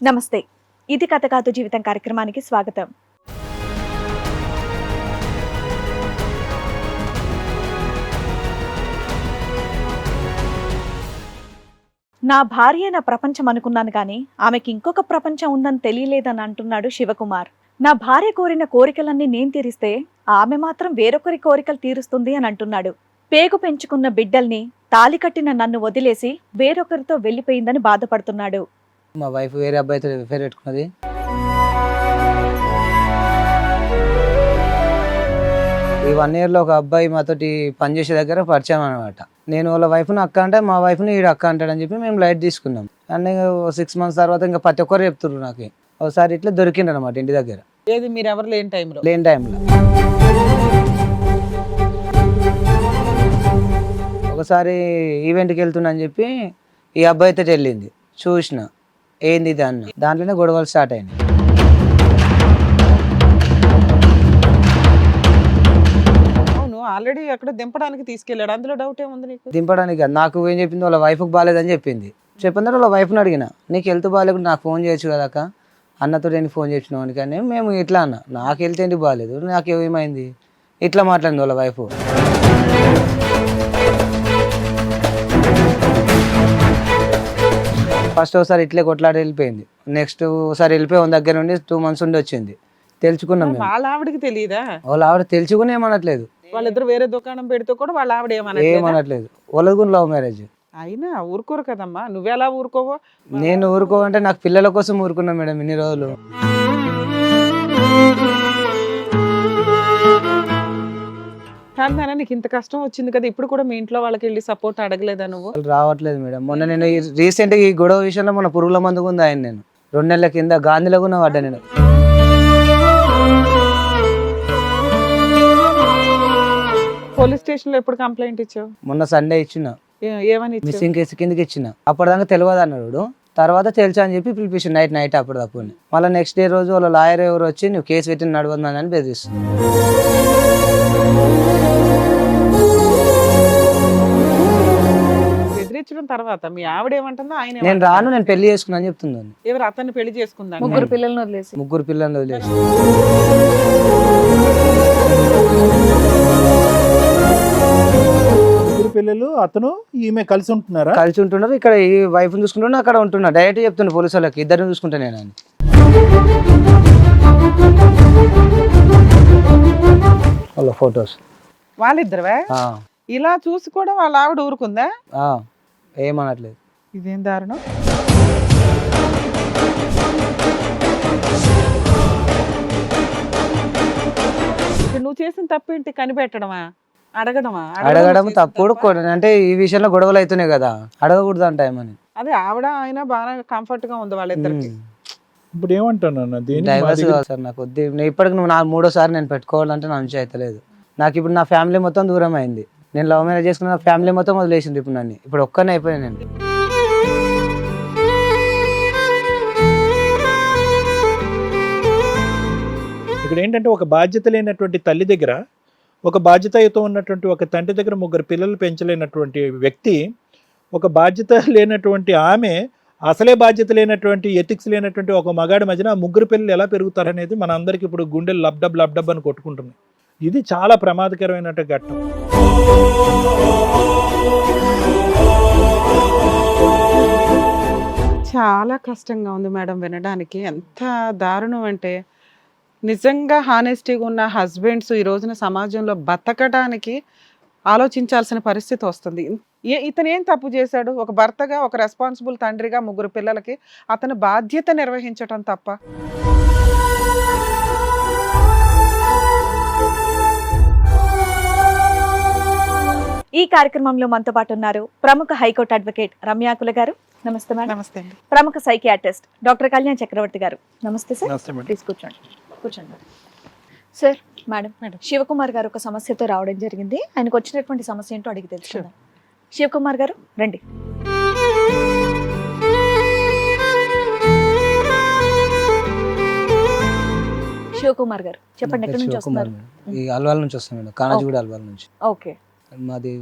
నమస్తే. ఇది కథ కాదు జీవితం కార్యక్రమానికి స్వాగతం. నా భార్య నా ప్రపంచం అనుకున్నాను కానీ ఆమెకి ఇంకొక ప్రపంచం ఉందని తెలియలేదని అంటున్నాడు శివకుమార్. నా భార్య కోరిన కోరికలన్నీ నేను తీరిస్తే ఆమె మాత్రం వేరొకరి కోరికలు తీరుస్తుంది అని అంటున్నాడు. పేగు పెంచుకున్న బిడ్డల్ని తాలి కట్టిన నన్ను వదిలేసి వేరొకరితో వెళ్ళిపోయిందని బాధపడుతున్నాడు. మా వైఫ్ వేరే అబ్బాయితో ఎఫ్ఐఆర్ పెట్టుకున్నది. ఈ 1 year లో ఒక అబ్బాయి మాతోటి పనిచేసే దగ్గర పరిచయం అనమాట. నేను వాళ్ళ వైఫ్ని అక్క అంటే మా వైఫ్ని ఈడు అక్క అంటాడని చెప్పి మేము లైట్ తీసుకున్నాం. అండ్ 6 months తర్వాత ఇంకా ప్రతి ఒక్కరు చెప్తున్నారు నాకు. ఒకసారి ఇట్లా దొరికిండు అనమాట ఇంటి దగ్గర. ఏది మీరు ఎవరు లేని టైంలో? లేని టైంలో ఒకసారి ఈవెంట్కి వెళ్తున్నా అని చెప్పి ఈ అబ్బాయితో వెళ్ళింది. చూసిన ఏంది ఇది అన్న, దాంట్లోనే గొడవలు స్టార్ట్ అయినాయి. అవును, ఆల్రెడీ అక్కడ దింపడానికి తీసుకెళ్ళాడు, అందులో డౌట్ ఏముంది నీకు? దింపడానికి కాదు, నాకు ఏం చెప్పింది వాళ్ళ వైఫ్కి బాగాలేదని చెప్పింది. చెప్పిన తర్వాత వాళ్ళ వైఫ్ని అడిగిన, నీకు హెల్త్ బాగాలేకుండా నాకు ఫోన్ చేయొచ్చు కదాక, అన్నతో నేను ఫోన్ చేసినావు కానీ మేము ఇట్లా అన్న, నాకు హెల్త్ ఏంటి బాగాలేదు, నాకు ఏమైంది ఇట్లా మాట్లాడింది వాళ్ళ వైఫ్. ఫస్ట్ ఒకసారి ఇట్లే కొట్లాడి వెళ్ళిపోయింది. నెక్స్ట్ ఒకసారి వెళ్ళిపోయి వాళ్ళ దగ్గర నుండి 2 months ఉండి వచ్చింది. తెలుసుకున్నాం మేము. వాళ్ళ ఆవిడకి తెలియదా? వాళ్ళ ఆవిడ తెలుసుకుని ఏమనట్లేదు. వాళ్ళిద్దరు వేరే దుకాణం పెడితే కూడా వాళ్ళ ఆవిడ ఏమనట్లేదు. వాళ్ళది కూడా లవ్ మ్యారేజ్. అయినా ఊరుకోరు కదమ్మా, నువ్వెలా ఊరుకోవో? నేను ఊరుకోవంటే నాకు పిల్లల కోసం ఊరుకున్నా మేడం ఇన్ని రోజులు. కానీ నీకు ఇంత కష్టం వచ్చింది కదా, ఇప్పుడు కూడా మీ ఇంట్లో వాళ్ళకి వెళ్ళి సపోర్ట్ అడగలేదా నువ్వు? వాళ్ళు రావట్లేదు మేడం. మొన్న నేను రీసెంట్ గా ఈ గొడవ విషయంలో మొన్న పురుగుల మందుకు ఉంది ఆయన. నేను 2 నెలల కింద గాంధీలో కూడా పడ్డా. నేను పోలీస్ స్టేషన్ లో ఎప్పుడు కంప్లైంట్ ఇచ్చావు? మొన్న సండే ఇచ్చిన, ఏమని ఇచ్చావు? మిస్సింగ్ కేసు కిందకి ఇచ్చిన. అప్పటిదాకా తెలియదు అన్నాడు. తర్వాత తెలుసా అని చెప్పి పిలిపించింది నైట్ అప్పటిదప్పుడు. మళ్ళీ నెక్స్ట్ డే రోజు వాళ్ళ లాయర్ ఎవరు వచ్చి నువ్వు కేసు పెట్టి నడవద్దని బెదిరిస్తుంది. బెదిరించడం తర్వాత మీ ఆవిడ ఏమంటుందో ఆయన నేను రాను, నేను పెళ్లి చేసుకున్నా అని చెప్తుందని. ఎవరు అతన్ని పెళ్లి చేసుకుందా? 3 పిల్లలను వదిలేసి 3 పిల్లల్ని వదిలేసి. పిల్లలు అతను ఈమె కలిసి ఉంటున్నారా? కలిసి ఉంటున్నారు. ఇక్కడ ఈ వైఫ్ చూసుకుంటున్నా, అక్కడ ఉంటున్నా. డైరెక్ట్ చెప్తున్నా పోలీసు వాళ్ళకి, ఇద్దరిని చూసుకుంటా నేను అని. వాళ్ళ ఫొటోస్ వాళ్ళిద్దరువే ఇలా చూసి కూడా వాళ్ళ ఆవిడ ఊరుకుందా? ఏమనట్లేదు. ఇదేం దారుణం. ఇప్పుడు నువ్వు చేసిన తప్పు ఏంటి? కనిపెట్టడమా? అడగడం తప్పుడు. అంటే ఈ విషయంలో గొడవలు అవుతున్నాయి కదా, అడగకూడదు అంట ఏమని. అదే ఆవిడ ఆయన బాగా కంఫర్ట్ గా ఉంది వాళ్ళిద్దరికి. ఇప్పుడు ఏమంటాను డైవర్స్ కావాలి సార్ నాకు. ఇప్పటికి నువ్వు 3వ నేను పెట్టుకోవాలంటే నా నుంచి అవుతలేదు. నాకు ఇప్పుడు నా ఫ్యామిలీ మొత్తం దూరం అయింది. నేను లవ్ మ్యారేజ్ చేసుకున్న నా ఫ్యామిలీ మొత్తం వదిలేసింది ఇప్పుడు నన్ను. ఇప్పుడు ఒక్కనే అయిపోయాను నేను. ఇక్కడ ఏంటంటే ఒక బాధ్యత లేనటువంటి తల్లి దగ్గర, ఒక బాధ్యతతో ఉన్నటువంటి ఒక తండ్రి దగ్గర 3 పిల్లలు పెంచలేనటువంటి వ్యక్తి, ఒక బాధ్యత లేనటువంటి ఆమె, అసలే బాధ్యత లేనటువంటి ఎథిక్స్ లేనటువంటి ఒక మగాడి మధ్యన 3 పిల్లలు ఎలా పెరుగుతారనేది మన అందరికి ఇప్పుడు గుండెలు లబ్డబ్ అని కొట్టుకుంటున్నాయి. ఇది చాలా ప్రమాదకరమైన ఘట్టం. చాలా కష్టంగా ఉంది మేడం వినడానికి. ఎంత దారుణం అంటే, నిజంగా హానెస్టీగా ఉన్న హస్బెండ్స్ ఈ రోజున సమాజంలో బతకడానికి ఆలోచించాల్సిన పరిస్థితి వస్తుంది. ఇతను ఏం తప్పు చేశాడు? ఒక భర్తగా, ఒక రెస్పాన్సిబుల్ తండ్రిగా 3 పిల్లలకి అతని బాధ్యత నిర్వహించటం తప్ప. ఈ కార్యక్రమంలో మనతో పాటు ఉన్నారు ప్రముఖ హైకోర్టు అడ్వకేట్ రమ్యాకుల గారు. నమస్తే మేడం. నమస్తే అండి. ప్రముఖ సైకియాట్రిస్ట్ డాక్టర్ కళ్యాణ్ చక్రవర్తి గారు. నమస్తే సార్. ప్లీజ్ కూర్చోండి. సార్, మేడం, శివకుమార్ గారు ఒక సమస్యతో రావడం జరిగింది. ఆయనకు వచ్చినటువంటి సమస్య ఏంటో అడిగి తెలుసుకుందాం. శివకుమార్ గారు రండి. శివకుమార్ గారు చెప్పండి, ఎక్కడి నుంచి వస్తున్నారు? ఈ అల్వాల్ నుంచి వస్తాను మేడం, కానాజీగూడ అల్వాల్ నుంచి. ఓకే. మాది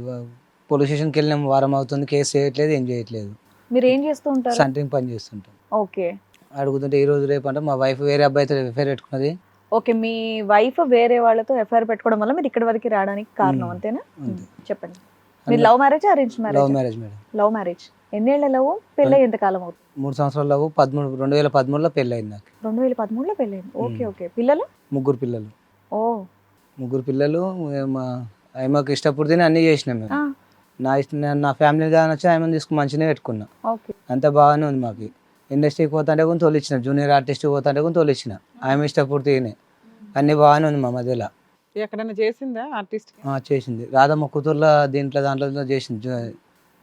పోలీస్ స్టేషన్కి వెళ్ళిన వారం అవుతుంది, కేసు చేయట్లేదు, ఏం చేయట్లేదు. మీరు ఏం చేస్తూ ఉంటారు? సెంటరింగ్ పని చేస్తుంటాం. ఓకే. అడుగుతుంటే ఈ రోజు రేపు అంటే మా వైఫ్ వేరే అబ్బాయితో ఎఫ్ఐఆర్ పెట్టుకున్నది. ఓకే, మీ వైఫ్ వేరే వాళ్ళతో ఎఫ్ఐఆర్ పెట్టుకోవడం వల్ల మీరు ఇక్కడి వరకు రావడానికి కారణం అంతేనా? అంతే. చెప్పండి. మీరు love marriage arrange love marriage? Marriage madam. Love marriage. ఎన్నేళ్ల లవ్? పెళ్ళి ఎంత కాలం అవుతుంది? 3 సంవత్సరాల లవ్. 2013లో పెళ్ళి అయింది నాకు. 2013లో పెళ్ళైంది. Okay okay. పిల్లలు? 3 పిల్లలు. ఓ 3 పిల్లలు. ఆమెకు ఇష్టపడితేనే అన్నీ చేసినాం మేము. ఆ, నా ఇష్టం నా ఫ్యామిలీ కానీ వచ్చి ఆమెను తీసుకుని మంచిగానే పెట్టుకున్నా. ఓకే. అంత బాగానే ఉంది మాకు. ఇండస్ట్రీకి పోతుంటే కూడా తోలిచ్చిన, జూనియర్ ఆర్టిస్ట్ పోతుంటే కూడా తోలిచ్చిన. ఆమె ఇష్టపడితేనే అన్నీ బాగానే ఉంది మా మధ్యలో. ఎక్కడైనా చేసిందా ఆర్టిస్ట్? చేసింది రాధమ్మ కూతుర్లో దాంట్లో చేసింది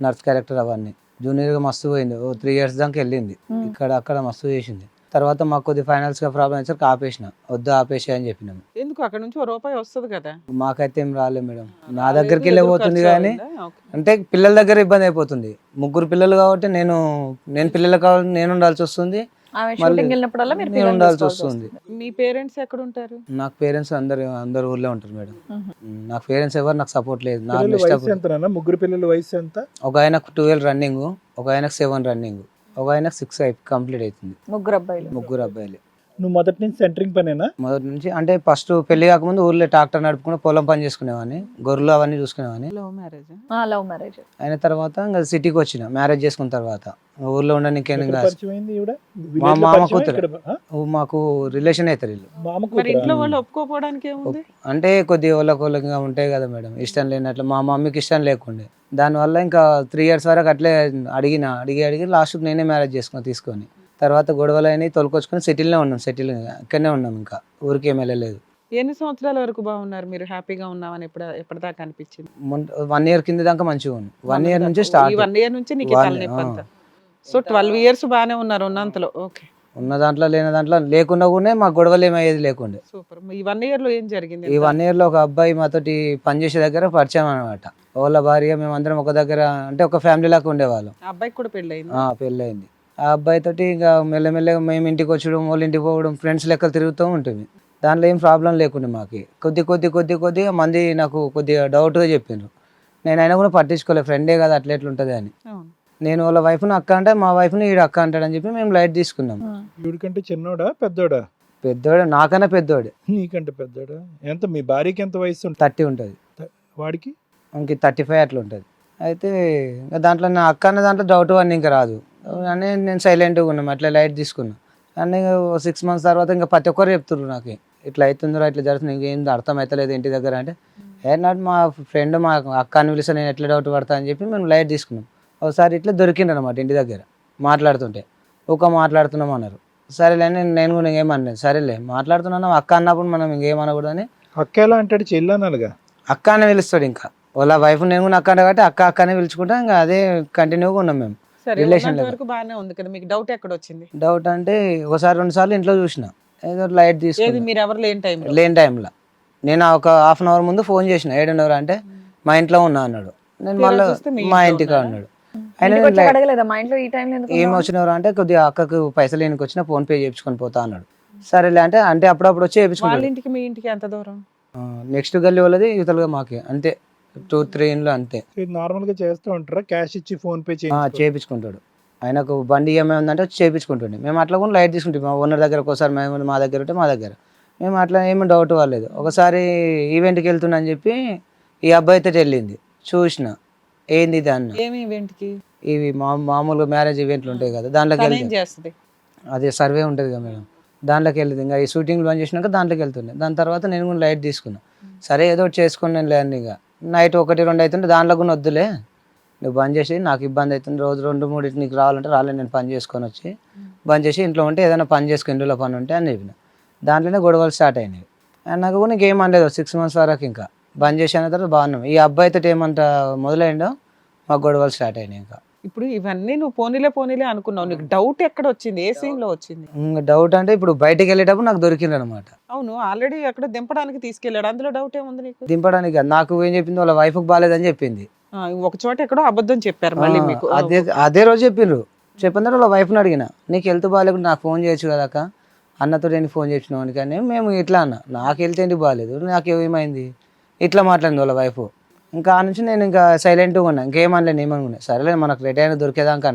నర్స్ క్యారెక్టర్ అవన్నీ. జూనియర్గా మస్తు పోయింది. 3 years దాకా వెళ్ళింది. ఇక్కడ అక్కడ మస్తు చేసింది. తర్వాత మాకు కొద్ది ఫైనాన్స్గా ప్రాబ్లం వచ్చేసరికి ఆపేసిన. వద్దు ఆపేసి అని చెప్పినాము. ఎందుకు అక్కడ నుంచి రూపాయి వస్తుంది కదా? మాకైతే ఏం రాలేదు మేడం. నా దగ్గరికి వెళ్ళి పోతుంది కానీ ఓకే. అంటే పిల్లల దగ్గర ఇబ్బంది అయిపోతుంది. 3 పిల్లలు కాబట్టి నేను పిల్లలు కావాలి, నేను ఉండాల్సి వస్తుంది. ఆమె మళ్ళీ షూటింగ్ వెళ్ళినప్పుడల్లా మీరు నేను పిల్లల్ని ఉండాల్సి చూసుకోవాల్సి వస్తుంది. మీ పేరెంట్స్ ఎక్కడ ఉంటారు? నాకు పేరెంట్స్ అందరు ఊర్లో ఉంటారు మేడం. మ్మ్. నాకు పేరెంట్స్ ఎవరు నాకు సపోర్ట్ లేదు. నా పిల్లల వయసు ఇష్టపడి ఎంత నాన్న? 3 పిల్లల వయసు ఎంత? ఒక ఆయనకు 12 రన్నింగ్, ఒక ఆయనకు 7 రన్నింగ్, ఒక ఆయనకు 6 కంప్లీట్ అవుతుంది. ముగ్గురు అబ్బాయిలు. 3 అబ్బాయిలు. నువ్వు మొదటి నుంచి సెంటరింగ్ పనేనా? మొదటి నుంచి అంటే ఫస్ట్ పెళ్లి కాకముందు ఊర్లో ట్రాక్టర్ నడుపుకుని పొలం పని చేసుకునేవాడిని, గొర్రెలు అవన్నీ చూసుకునేవాడిని. Love marriage? Love marriage. అయిన తర్వాత ఇంకా సిటీకి వచ్చిన మ్యారేజ్ చేసుకున్న తర్వాత. ఊర్లో ఉండడానికి ఎక్కడ పరిచయం అయింది ఈవిడ? మా Village లో మామ పరిచయమా? కూతురు. ఇక్కడ మాకు రిలేషన్ అవుతారు వీళ్ళు. మామ మరి కూతురా? ఇంట్లో వాళ్ళు ఒప్పుకోపోవడానికి ఏముంది? అంటే కొద్దిగా వాళ్ళకి ఉంటాయి కదా మేడం, ఇష్టం లేనట్లు. మా మమ్మీకి ఇష్టం లేకుండే. దానివల్ల ఇంకా 3 years వరకు అట్లే అడిగి లాస్ట్కి నేనే మ్యారేజ్ తీసుకొని తర్వాత గొడవలు అయినాయి, తొలకొచ్చుకొని సెటిల్ ఇక్కడనే ఉన్నాం. ఇంకా ఊరికి ఏం వెళ్ళలేదు. ఎన్ని సంవత్సరాల వరకు బాగున్నారు మీరు? హ్యాపీగా ఉన్నామని ఎప్పటిదాకా అనిపించింది? 1 year కింద దాకా మంచిగా ఉంది. 1 year నుంచి ఈ స్టార్ట్. 1 year నుంచి నీకు One- తలనొప్పి అంతా. ఆ. సో 12 years బాగానే ఉన్నారు ఉన్నంతలో. ఓకే, ఉన్న దాంట్లో లేని దాంట్లో లేకుండా కూడా మాకు గొడవలు ఏమయ్యేది లేకుండే. సూపర్. ఈ 1 year లో ఏం జరిగింది? ఈ 1 year లో ఒక అబ్బాయి మాతోటి పనిచేసే దగ్గర పరిచయం అనమాట. వాళ్ళ భార్య మేమందరం ఒక దగ్గర అంటే ఒక ఫ్యామిలీ లాగా ఉండేవాళ్ళం. ఆ అబ్బాయికి కూడా పెళ్ళయింది? పెళ్ళయింది. ఆ అబ్బాయి తోటి ఇంకా మెల్లమెల్లగా మేము ఇంటికి వచ్చడం, వాళ్ళ ఇంటికి పోవడం, ఫ్రెండ్స్ లెక్కలు తిరుగుతూ ఉంటుంది. దాంట్లో ఏం ప్రాబ్లం లేకుండా మాకు కొద్దిగా మంది నాకు కొద్దిగా డౌట్గా చెప్పిండ్రు. నేను అయినా కూడా పట్టించుకోలేదు, ఫ్రెండే కదా అట్లా ఎట్లుంటుంది అని. అవును. నేను వాళ్ళ వైఫ్ని అక్క అంటే మా వైఫ్ని ఈడు అక్క అంటాడని చెప్పి మేము లైట్ తీసుకున్నాం. ఈవిడికంటే చిన్నోడా పెద్దోడా? పెద్దోడు, నాకన్నా పెద్దోడు. నీకంటే పెద్దోడా? ఎంత మీ భార్యకి ఎంత వయసు ఉంటుంది? 30 ఉంటుంది, వాడికి ఇంక 35 అట్లా ఉంటుంది. అయితే ఇంకా దాంట్లో నా అక్క అన్న దాంట్లో డౌట్ అని ఇంకా రాదు అని నేను సైలెంట్గా ఉన్నాం, అట్లా లైట్ తీసుకున్నా. అని 6 months తర్వాత ఇంకా ప్రతి ఒక్కరు చెప్తున్నారు నాకు, ఇట్లా అవుతుందిరా, ఇట్లా జరుగుతుంది, ఇంకేం అర్థం అవుతలేదు ఇంటి దగ్గర. అంటే నాట్ మా ఫ్రెండ్ మా అక్క అని పిలిస్తే నేను ఎట్లా డౌట్ పడతా అని చెప్పి మేము లైట్ తీసుకున్నాం. ఒకసారి ఇట్లా దొరికిండు అనమాట ఇంటి దగ్గర మాట్లాడుతుంటే. మాట్లాడుతున్నాం అన్నారు. సరేలే నేను కూడా ఇంకేమనలేదు. సరేలే మాట్లాడుతున్నాను, అక్క అన్నప్పుడు మనం ఇంకేమనకూడదని. అక్క ఎలా అంటాడు? చెల్లన్నాలుగా అక్క అని పిలుస్తాడు. ఇంకా వాళ్ళ వైఫ్ నేను కూడా అక్క అంటే కాబట్టి అక్క అనే పిలుచుకుంటా. ఇంకా అదే కంటిన్యూగా ఉన్నాం మేము. సరే, Relation ఉన్నంత లేదు. వరకు బాగానే ఉంది కదా. మీకు డౌట్ ఎక్కడ వచ్చింది? డౌట్ అంటే ఒకసారి 2 సార్లు ఇంట్లో చూసిన, ఏదో లైట్ ఏది తీసుకుని మీరు ఎవరు లేని టైంలో? లేని టైంలో. నేను ఒక 1/2 hour ముందు ఫోన్ చేసిన, 7:30 అంటే మా ఇంట్లో ఉన్నా అన్నాడు. నేను తీరా మళ్ళీ చూస్తే మీ మా ఇంట్లో ఇంటికి ఉన్నారా? అన్నాడు. ఇంటికి ఆయన వచ్చాక అడగలేదా మా ఇంట్లో ఈ టైంలో ఎందుకు ఏం ఉన్నావు? వచ్చినవారు అంటే కొద్దిగా అక్కకు పైసలు లేనికి వచ్చినా ఫోన్ పే చేయించుకొని పోతా అన్నాడు. సరేలే అంటే అప్పుడప్పుడు వచ్చి వాళ్ళ చేయించుకుంటాడు. ఇంటికి మీ ఇంటికి ఎంత దూరం? నెక్స్ట్ గల్లీ వాళ్ళది యువతలుగా మాకే, అంతే 2-3 ఇండ్లు అంతే. నార్మల్ గా చేస్తూ ఉంటారా? క్యాష్ ఇచ్చి ఫోన్ పే చేయించుకుంటాడు. ఆయనకు బండి ఈఎంఐ ఉందంటే వచ్చి చేయించుకుంటుండే. మేము అట్లా కూడా లైట్ తీసుకుంటాం. మా ఓనర్ దగ్గర ఒకసారి మేము మా దగ్గర ఉంటే మా దగ్గర మేము అట్లా ఏమి డౌట్ వాళ్ళలేదు. ఒకసారి ఈవెంట్కి వెళ్తున్నా అని చెప్పి ఈ అబ్బాయితో వెళ్ళింది. చూసిన ఏంది ఇది అన్న. ఏమి ఈవెంట్కి? ఇవి మామూలుగా మ్యారేజ్ ఈవెంట్లు ఉంటాయి కదా, దాంట్లోకి తను ఏం వెళ్తే చేస్తుంది? అదే సర్వే ఉంటుంది కదా మేడం, దాంట్లోకి వెళ్ళింది. ఇంకా ఈ షూటింగ్ బంద్ చేసినాక దాంట్లోకి వెళ్తుండే. దాని తర్వాత నేను కూడా లైట్ తీసుకున్నా. సరే ఏదో ఒకటి చేసుకున్నాను లేని. ఇక నైట్ 1-2 అవుతుంటే దాంట్లో కూడా వద్దులే, నువ్వు బంద్ చేసి నాకు ఇబ్బంది అవుతుంది, రోజు 2-3 నీకు రావాలంటే రాలేదు, నేను పని చేసుకొని వచ్చి బంద్ చేసి ఇంట్లో ఉంటే ఏదైనా పని చేసుకుని ఇంట్లో పని ఉంటే అని చెప్పిన. దాంట్లోనే గొడవలు స్టార్ట్ అయినాయి. అండ్ నాకు కూడా ఇంకేం అనలేదు 6 months వరకు. ఇంకా బంద్ చేసిన తర్వాత బాగున్నాం. ఈ అబ్బాయితో ఏమంట మొదలైందో మాకు గొడవలు స్టార్ట్ అయినాయి. ఇంకా ఇప్పుడు ఇవన్నీ నువ్వు పోనీలే అనుకున్నావు. నీకు డౌట్ ఎక్కడ వచ్చింది? ఏ సీన్ లో వచ్చింది? ఇంకా డౌట్ అంటే ఇప్పుడు బయటికి వెళ్ళేటప్పుడు నాకు దొరికింది అనమాట. అవును, ఆల్రెడీ అక్కడ దింపడానికి తీసుకెళ్ళాడు, అందులో డౌట్ ఏముంది నీకు? దింపడానికి కాదు, నాకు ఏం చెప్పింది వాళ్ళ వైఫ్కి బాగాలేదని చెప్పింది. ఒక చోట ఎక్కడో అబద్ధం చెప్పారు మళ్ళీ మీకు. అదే రోజు చెప్పిండ్రు. చెప్పిన తర్వాత వాళ్ళ వైఫ్ని అడిగిన, నీకు హెల్త్ బాగాలేకుండా నాకు ఫోన్ చేయొచ్చు కదా అక్క, అన్నతో నేను ఫోన్ చేసినావు కానీ మేము ఇట్లా అన్న, నాకు హెల్త్ ఏంటి బాగాలేదు, నాకు ఏమైంది ఇట్లా మాట్లాడింది వాళ్ళ వైఫ్. ఇంకా ఆ నుంచి నేను ఇంకా సైలెంట్గా ఉన్నా, ఇంకేమనలేను, ఏమనుకున్నా. సరేలే మనకు రెడీ అయినా దొరికేదాకా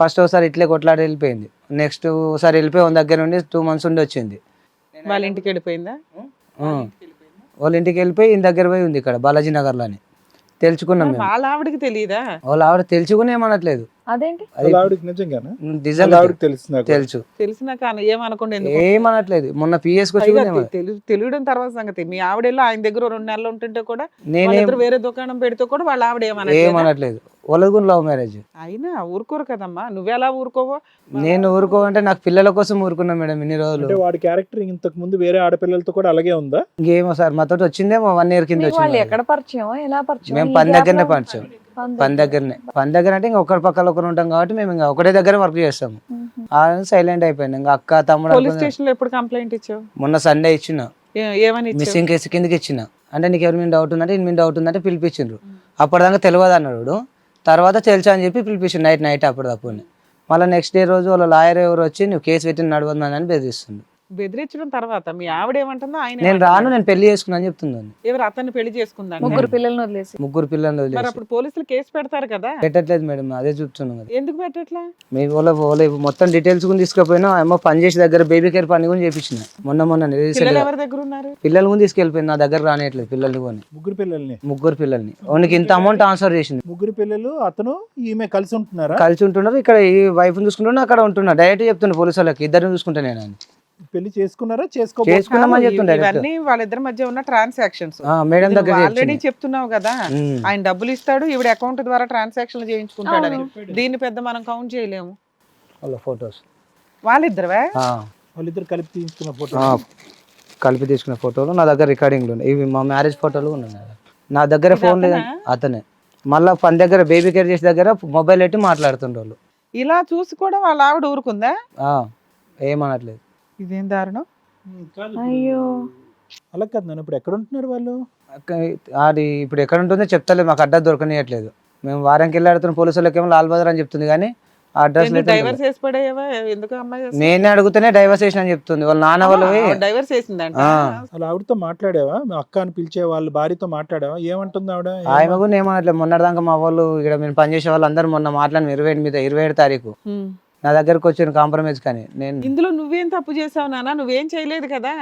ఫస్ట్ ఒకసారి ఇట్లే కొట్లాడి వెళ్ళిపోయింది. నెక్స్ట్ ఒకసారి వెళ్ళిపోయి వాళ్ళ దగ్గర నుండి 2 months ఉండి వచ్చింది. వాళ్ళ ఇంటికి వెళ్ళిపోయిందా? వాళ్ళ ఇంటికి వెళ్ళిపోయి ఈయన దగ్గర పోయి ఉంది ఇక్కడ బాలాజీ నగర్లోని. తెలుసుకున్నాం మేము. వాళ్ళ ఆవిడకి తెలియదా? వాళ్ళ ఆవిడ తెలుసుకుని ఏమనట్లేదు. అదేంటి? వాళ్ళ ఆవిడకి నిజంగానా? నిజంగా వాళ్ళ ఆవిడకి తెలుసు నాకు. తెలుసు, తెలిసినాక ఏమనుకోండి ఎందుకు? ఏమనట్లేదు. మొన్న పిఎస్కి వచ్చి పైగా కూడా తెలియడం తర్వాత సంగతి. మీ ఆవిడేలో ఆయన దగ్గర 2 నెలలు ఉంటుంటే కూడా నేనేం వాళ్ళిద్దరు వేరే దుకాణం పెడితే కూడా వాళ్ళ ఆవిడ ఏమనట్లేదు. వాళ్ళది కూడా లవ్ మ్యారేజ్. అయినా ఊరుకోరు కదమ్మా, నువ్వెలా ఊరుకోవో? నేను ఊరుకోవంటే నాకు పిల్లల కోసం ఊరుకున్నా మేడం ఇన్ని రోజులు. అంటే వాడి క్యారెక్టర్ ఇంతకు ముందు వేరే ఆడపిల్లలతో కూడా అలాగే ఉందా? ఇంకేమో సార్ మాతో వచ్చిందేమో 1 year కింద మీకు వాళ్ళు వచ్చింది. ఎక్కడ పరిచయం, ఎలా పరిచయం? మేము ఈ పని gap దగ్గరనే లో- పరిచయం. పని దగ్గర అంటే ఇంకా ఒకరి పక్కన ఒకరు ఉంటాం కాబట్టి మేము ఇంకా ఒకటే దగ్గర వర్క్ చేస్తాము. మ్మ్. సైలెంట్ అయిపోయింది. ఇంకా అక్క తమ్ముడు పోలీస్ అనుకున్నా. స్టేషన్ లో ఎప్పుడు కంప్లైంట్ ఇచ్చావు? మొన్న సండే ఇచ్చిన ఏమని ఇచ్చావు? మిస్సింగ్ కేసు కిందకి ఇచ్చిన. అంటే నీకు ఎవరి మీద డౌట్ ఉందంటే ఇన్ మీద డౌట్ ఉందంటే పిలిపించిండ్రు. అప్పటిదాకా తెలియదు అన్నాడు. తర్వాత తెలుసా అని చెప్పి పిలిపించిండు నైట్ అప్పటిదప్పుడు. మళ్ళీ నెక్స్ట్ డే రోజు వాళ్ళ లాయర్ ఎవరు వచ్చి నువ్వు కేసు పెట్టి నడవద్దని అని బెదిరిస్తుంది. బెదిరించడం తర్వాత మీ ఆవిడ ఏమంటుందో ఆయన నేను రాను, నేను పెళ్లి చేసుకున్నా అని చెప్తుంది. ఎవరు అతన్ని పెళ్లి చేసుకుందాం? 3 పిల్లల్ని వదిలేసి. 3 పిల్లలు మరి వదిలేసి. అప్పుడు పోలీసులు కేసు పెడతారు కదా, పెట్టట్లేదు మేడం, అదే చూపుతున్నాం కదా. ఎందుకు పెట్టట్లా? మీ వాళ్ళ మొత్తం డీటెయిల్స్ కూడా తీసుకుపోయినా ఏమో పని చేసే దగ్గర బేబీ కేర్ పని కూడా చేపించిన మొన్న పిల్లలు ఎవరి దగ్గర ఉన్నారు? పిల్లలు కూడా తీసుకెళ్ళిపోయింది. నా దగ్గర రానియట్లేదు పిల్లల్ని కొని. 3 పిల్లల్ని 3 పిల్లల్ని ఓనికి ఇంత అమౌంట్ ట్రాన్స్ఫర్ చేసింది. 3 పిల్లలు అతను ఈమె కలిసి ఉంటున్నారా? కలిసి ఉంటున్నారు. ఇక్కడ ఈ వైఫ్ చూసుకుంటున్నా, అక్కడ ఉంటున్నా. డైరెక్ట్ చెప్తున్నా పోలీసు వాళ్ళకి ఇద్దరిని చూసుకుంటా నేను అని. పెళ్లి చేసుకున్నారా? చేసుకున్నామని చెప్తుండే ఇవన్నీ వాళ్ళిద్దరి మధ్య ఉన్న ట్రాన్సాక్షన్స్. మేడం దగ్గర ఆల్రెడీ చెప్తున్నావు కదా, ఆయన డబ్బులు ఇస్తాడు, ఈవిడ అకౌంట్ ద్వారా ట్రాన్సాక్షన్ చేయించుకుంటాడని. దీన్ని పెద్ద మనం కౌంట్ చేయలేము. వాళ్ళ ఫొటోస్ వాళ్ళిద్దరువే? వాళ్ళిద్దరు కలిపి తీసుకున్న ఫోటో. కలిపి తీసుకున్న ఫోటోలు నా దగ్గర రికార్డింగ్లు ఉన్నాయి. ఇవి మా మ్యారేజ్ ఫోటోలు ఉన్నాయి నా దగ్గర. ఫోన్ లేదు అతనే. మళ్ళీ పని దగ్గర బేబీ కేర్ చేసే దగ్గర మొబైల్ పెట్టి మాట్లాడుతుండ్రు వాళ్ళు. ఇలా చూసి కూడా వాళ్ళ ఆవిడ ఊరుకుందా? ఏమనట్లేదు. ఇదేం దారుణం. అయ్యో, అలా కాదు నన్ను. ఇప్పుడు ఎక్కడ ఉంటున్నారు వాళ్ళు? అది ఇప్పుడు ఎక్కడ ఉంటుందో చెప్తలేదు, మాకు అడ్రస్ దొరకనియట్లేదు. మేము వారానికి వెళ్ళి ఆడుతున్న పోలీసు వాళ్ళకేమో లాల్ బజార్ అని చెప్తుంది కానీ ఆ అడ్రస్ డైవర్స్ వేసి పడేవా? ఎందుకు అమ్మాయి నేనే అడుగుతూనే డైవర్స్ చేసిన అని చెప్తుంది. వాళ్ళ నాన్న వాళ్ళు డైవర్స్ వేసిందంట. అలా ఆవిడతో మాట్లాడావా? మీ అక్క అని పిలిచే వాళ్ళ భార్యతో మాట్లాడావా? ఏమంటుంది ఆవిడ? ఆమె కూడా ఏమనట్లేదు. మొన్నటిదాకా మా వాళ్ళు ఇక్కడ మేము పనిచేసే వాళ్ళు అందరూ మొన్న మాట్లాడిన 27 తారీఖు నా దగ్గరకు వచ్చిన కాంప్రమైజ్. కానీ నేను ఇందులో నువ్వేం తప్పు చేసావు నాన్న? నువ్వేం చేయలేదు కదా.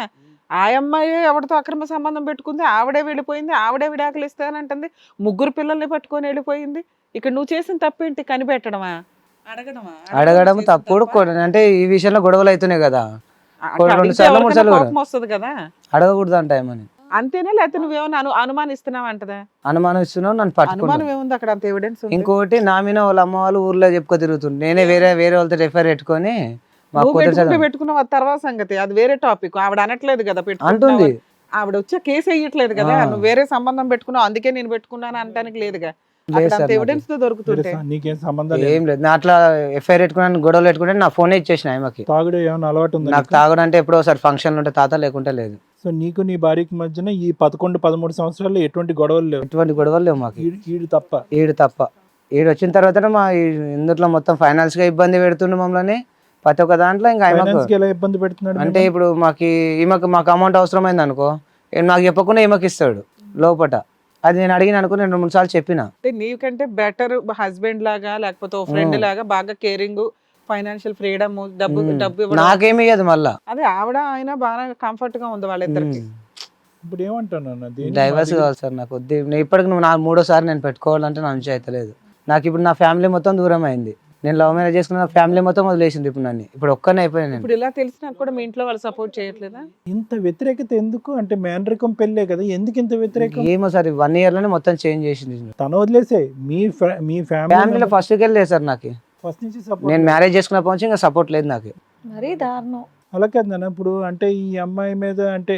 ఆ అమ్మాయి ఎవరితో అక్రమ సంబంధం పెట్టుకుంది, ఆవిడే వెళ్ళిపోయింది, ఆవిడే విడాకులు ఇస్తానంటుంది, 3 పిల్లల్ని పట్టుకొని వెళ్ళిపోయింది. ఇక్కడ నువ్వు చేసిన తప్పేంటి? కనిపెట్టడమా? అడగడం తప్పుడు. అంటే ఈ విషయంలో గొడవలు అవుతున్నాయి కదా. అడిగితే 2 సార్లు 3 సార్లు కోపం వస్తుంది కదా. అడగకూడదు అంట ఏమని. అంతేనా? లేకపోతే నువ్వేమన్నా అనుమానిస్తున్నావు అంటదా? అనుమానిస్తున్నావు, నన్ను పట్టుకున్నావు. అనుమానం ఏముంది అక్కడ? అంత ఎవిడెన్స్. ఇంకోటి నా మీద వాళ్ళ అమ్మ వాళ్ళు ఊర్లో చెప్పుకో తిరుగుతుంది. నేనే వేరే వాళ్ళతో రెఫర్ పెట్టుకొని మా నువ్వు కూతురు పెట్టుకుంటే పెట్టుకున్నావు, అది తర్వాత సంగతి. అది వేరే టాపిక్. ఆవిడ అనట్లేదు కదా అంటుంది. ఆవిడ వచ్చే కేసు వేయట్లేదు కదా. నువ్వు వేరే సంబంధం పెట్టుకున్నావు అందుకే నేను పెట్టుకున్నాను అనడానికి లేదుగా. ఎవిడెన్స్ తో దొరుకుతుంటే నీకేం సంబంధం ఏం లేదు. నా అట్లా ఎఫ్ఐఆర్ పెట్టుకున్నాను, గొడవలు పెట్టుకుంటే నా ఫోన్ ఇచ్చేసిన ఆమెకి. తాగుడు ఏమైనా అలవాటు ఉందా? నాకు తాగడం అంటే ఎప్పుడో ఒకసారి ఫంక్షన్లు ఉంటే తాత, లేకుంటే లేదు. సో నీకు నీ భార్యకి మధ్యన ఈ 11-13 సంవత్సరాల్లో ఎటువంటి గొడవలు లేవు? ఎటువంటి గొడవలు లేవు మాకు. ఈడు తప్ప. ఈడు వచ్చిన తర్వాత మా ఇందులో మొత్తం ఫైనాన్స్ గా ఇబ్బంది పెడుతుండే మమ్మల్ని ప్రతి ఒక్క దాంట్లో. ఇంకా ఫైనాన్స్ కి ఎలా ఇబ్బంది పెడుతున్నాడు అంటే ఇప్పుడు మాకు అమౌంట్ అవసరమైంది అనుకో, నాకు చెప్పకుండా ఈమెకి ఇస్తాడు లోపట. అది నేను అడిగిన అనుకో, నేను 2-3 సార్లు చెప్పిన. అంటే నీకంటే బెటర్ హస్బెండ్ లాగా లేకపోతే ఓ ఫ్రెండ్ లాగా బాగా కేరింగ్, ఫైనాన్షియల్ ఫ్రీడమ్, డబ్బు ఇవ్వడం. నాకేమి ఇయ్యదు మళ్ళా. అదే ఆవిడ ఆయన బాగా కంఫర్ట్ గా ఉంది వాళ్ళిద్దరికి. ఇప్పుడు ఏమంటాను? డైవర్స్ కావాలి సార్ నాకు. ఇప్పటికి నువ్వు 3వ సారి నేను పెట్టుకోవాలంటే నా నుంచి అయితే లేదు. నాకు ఇప్పుడు నా ఫ్యామిలీ మొత్తం దూరం అయింది. నేను లవ్ మ్యారేజ్ చేసుకున్న ఫ్యామిలీ మొత్తం వదిలేసింది ఇప్పుడు నన్ను. ఇప్పుడు ఒక్కనే అయిపోయాను నేను. ఇప్పుడు ఇలా తెలిసినా కూడా మీ ఇంట్లో వాళ్ళు సపోర్ట్ చేయట్లేదా? ఇంత వ్యతిరేకత ఎందుకు? అంటే మేనరికం పెళ్ళే కదా, ఎందుకు ఇంత వ్యతిరేకం? ఏమో సార్ 1 year లోనే మొత్తం చేంజ్ చేసింది. తను వదిలేసే మీ ఫ్యామిలీలో ఫస్ట్కి వెళ్ళలేదు సార్ నాకు. ఫస్ట్ నుంచి సపోర్ట్. నేను మ్యారేజ్ చేసుకున్నప్పటి నుంచి ఇంకా సపోర్ట్ లేదు నాకు. మరీ దారుణం. అలా కాదు నాన్న. ఇప్పుడు అంటే ఈ అమ్మాయి మీద అంటే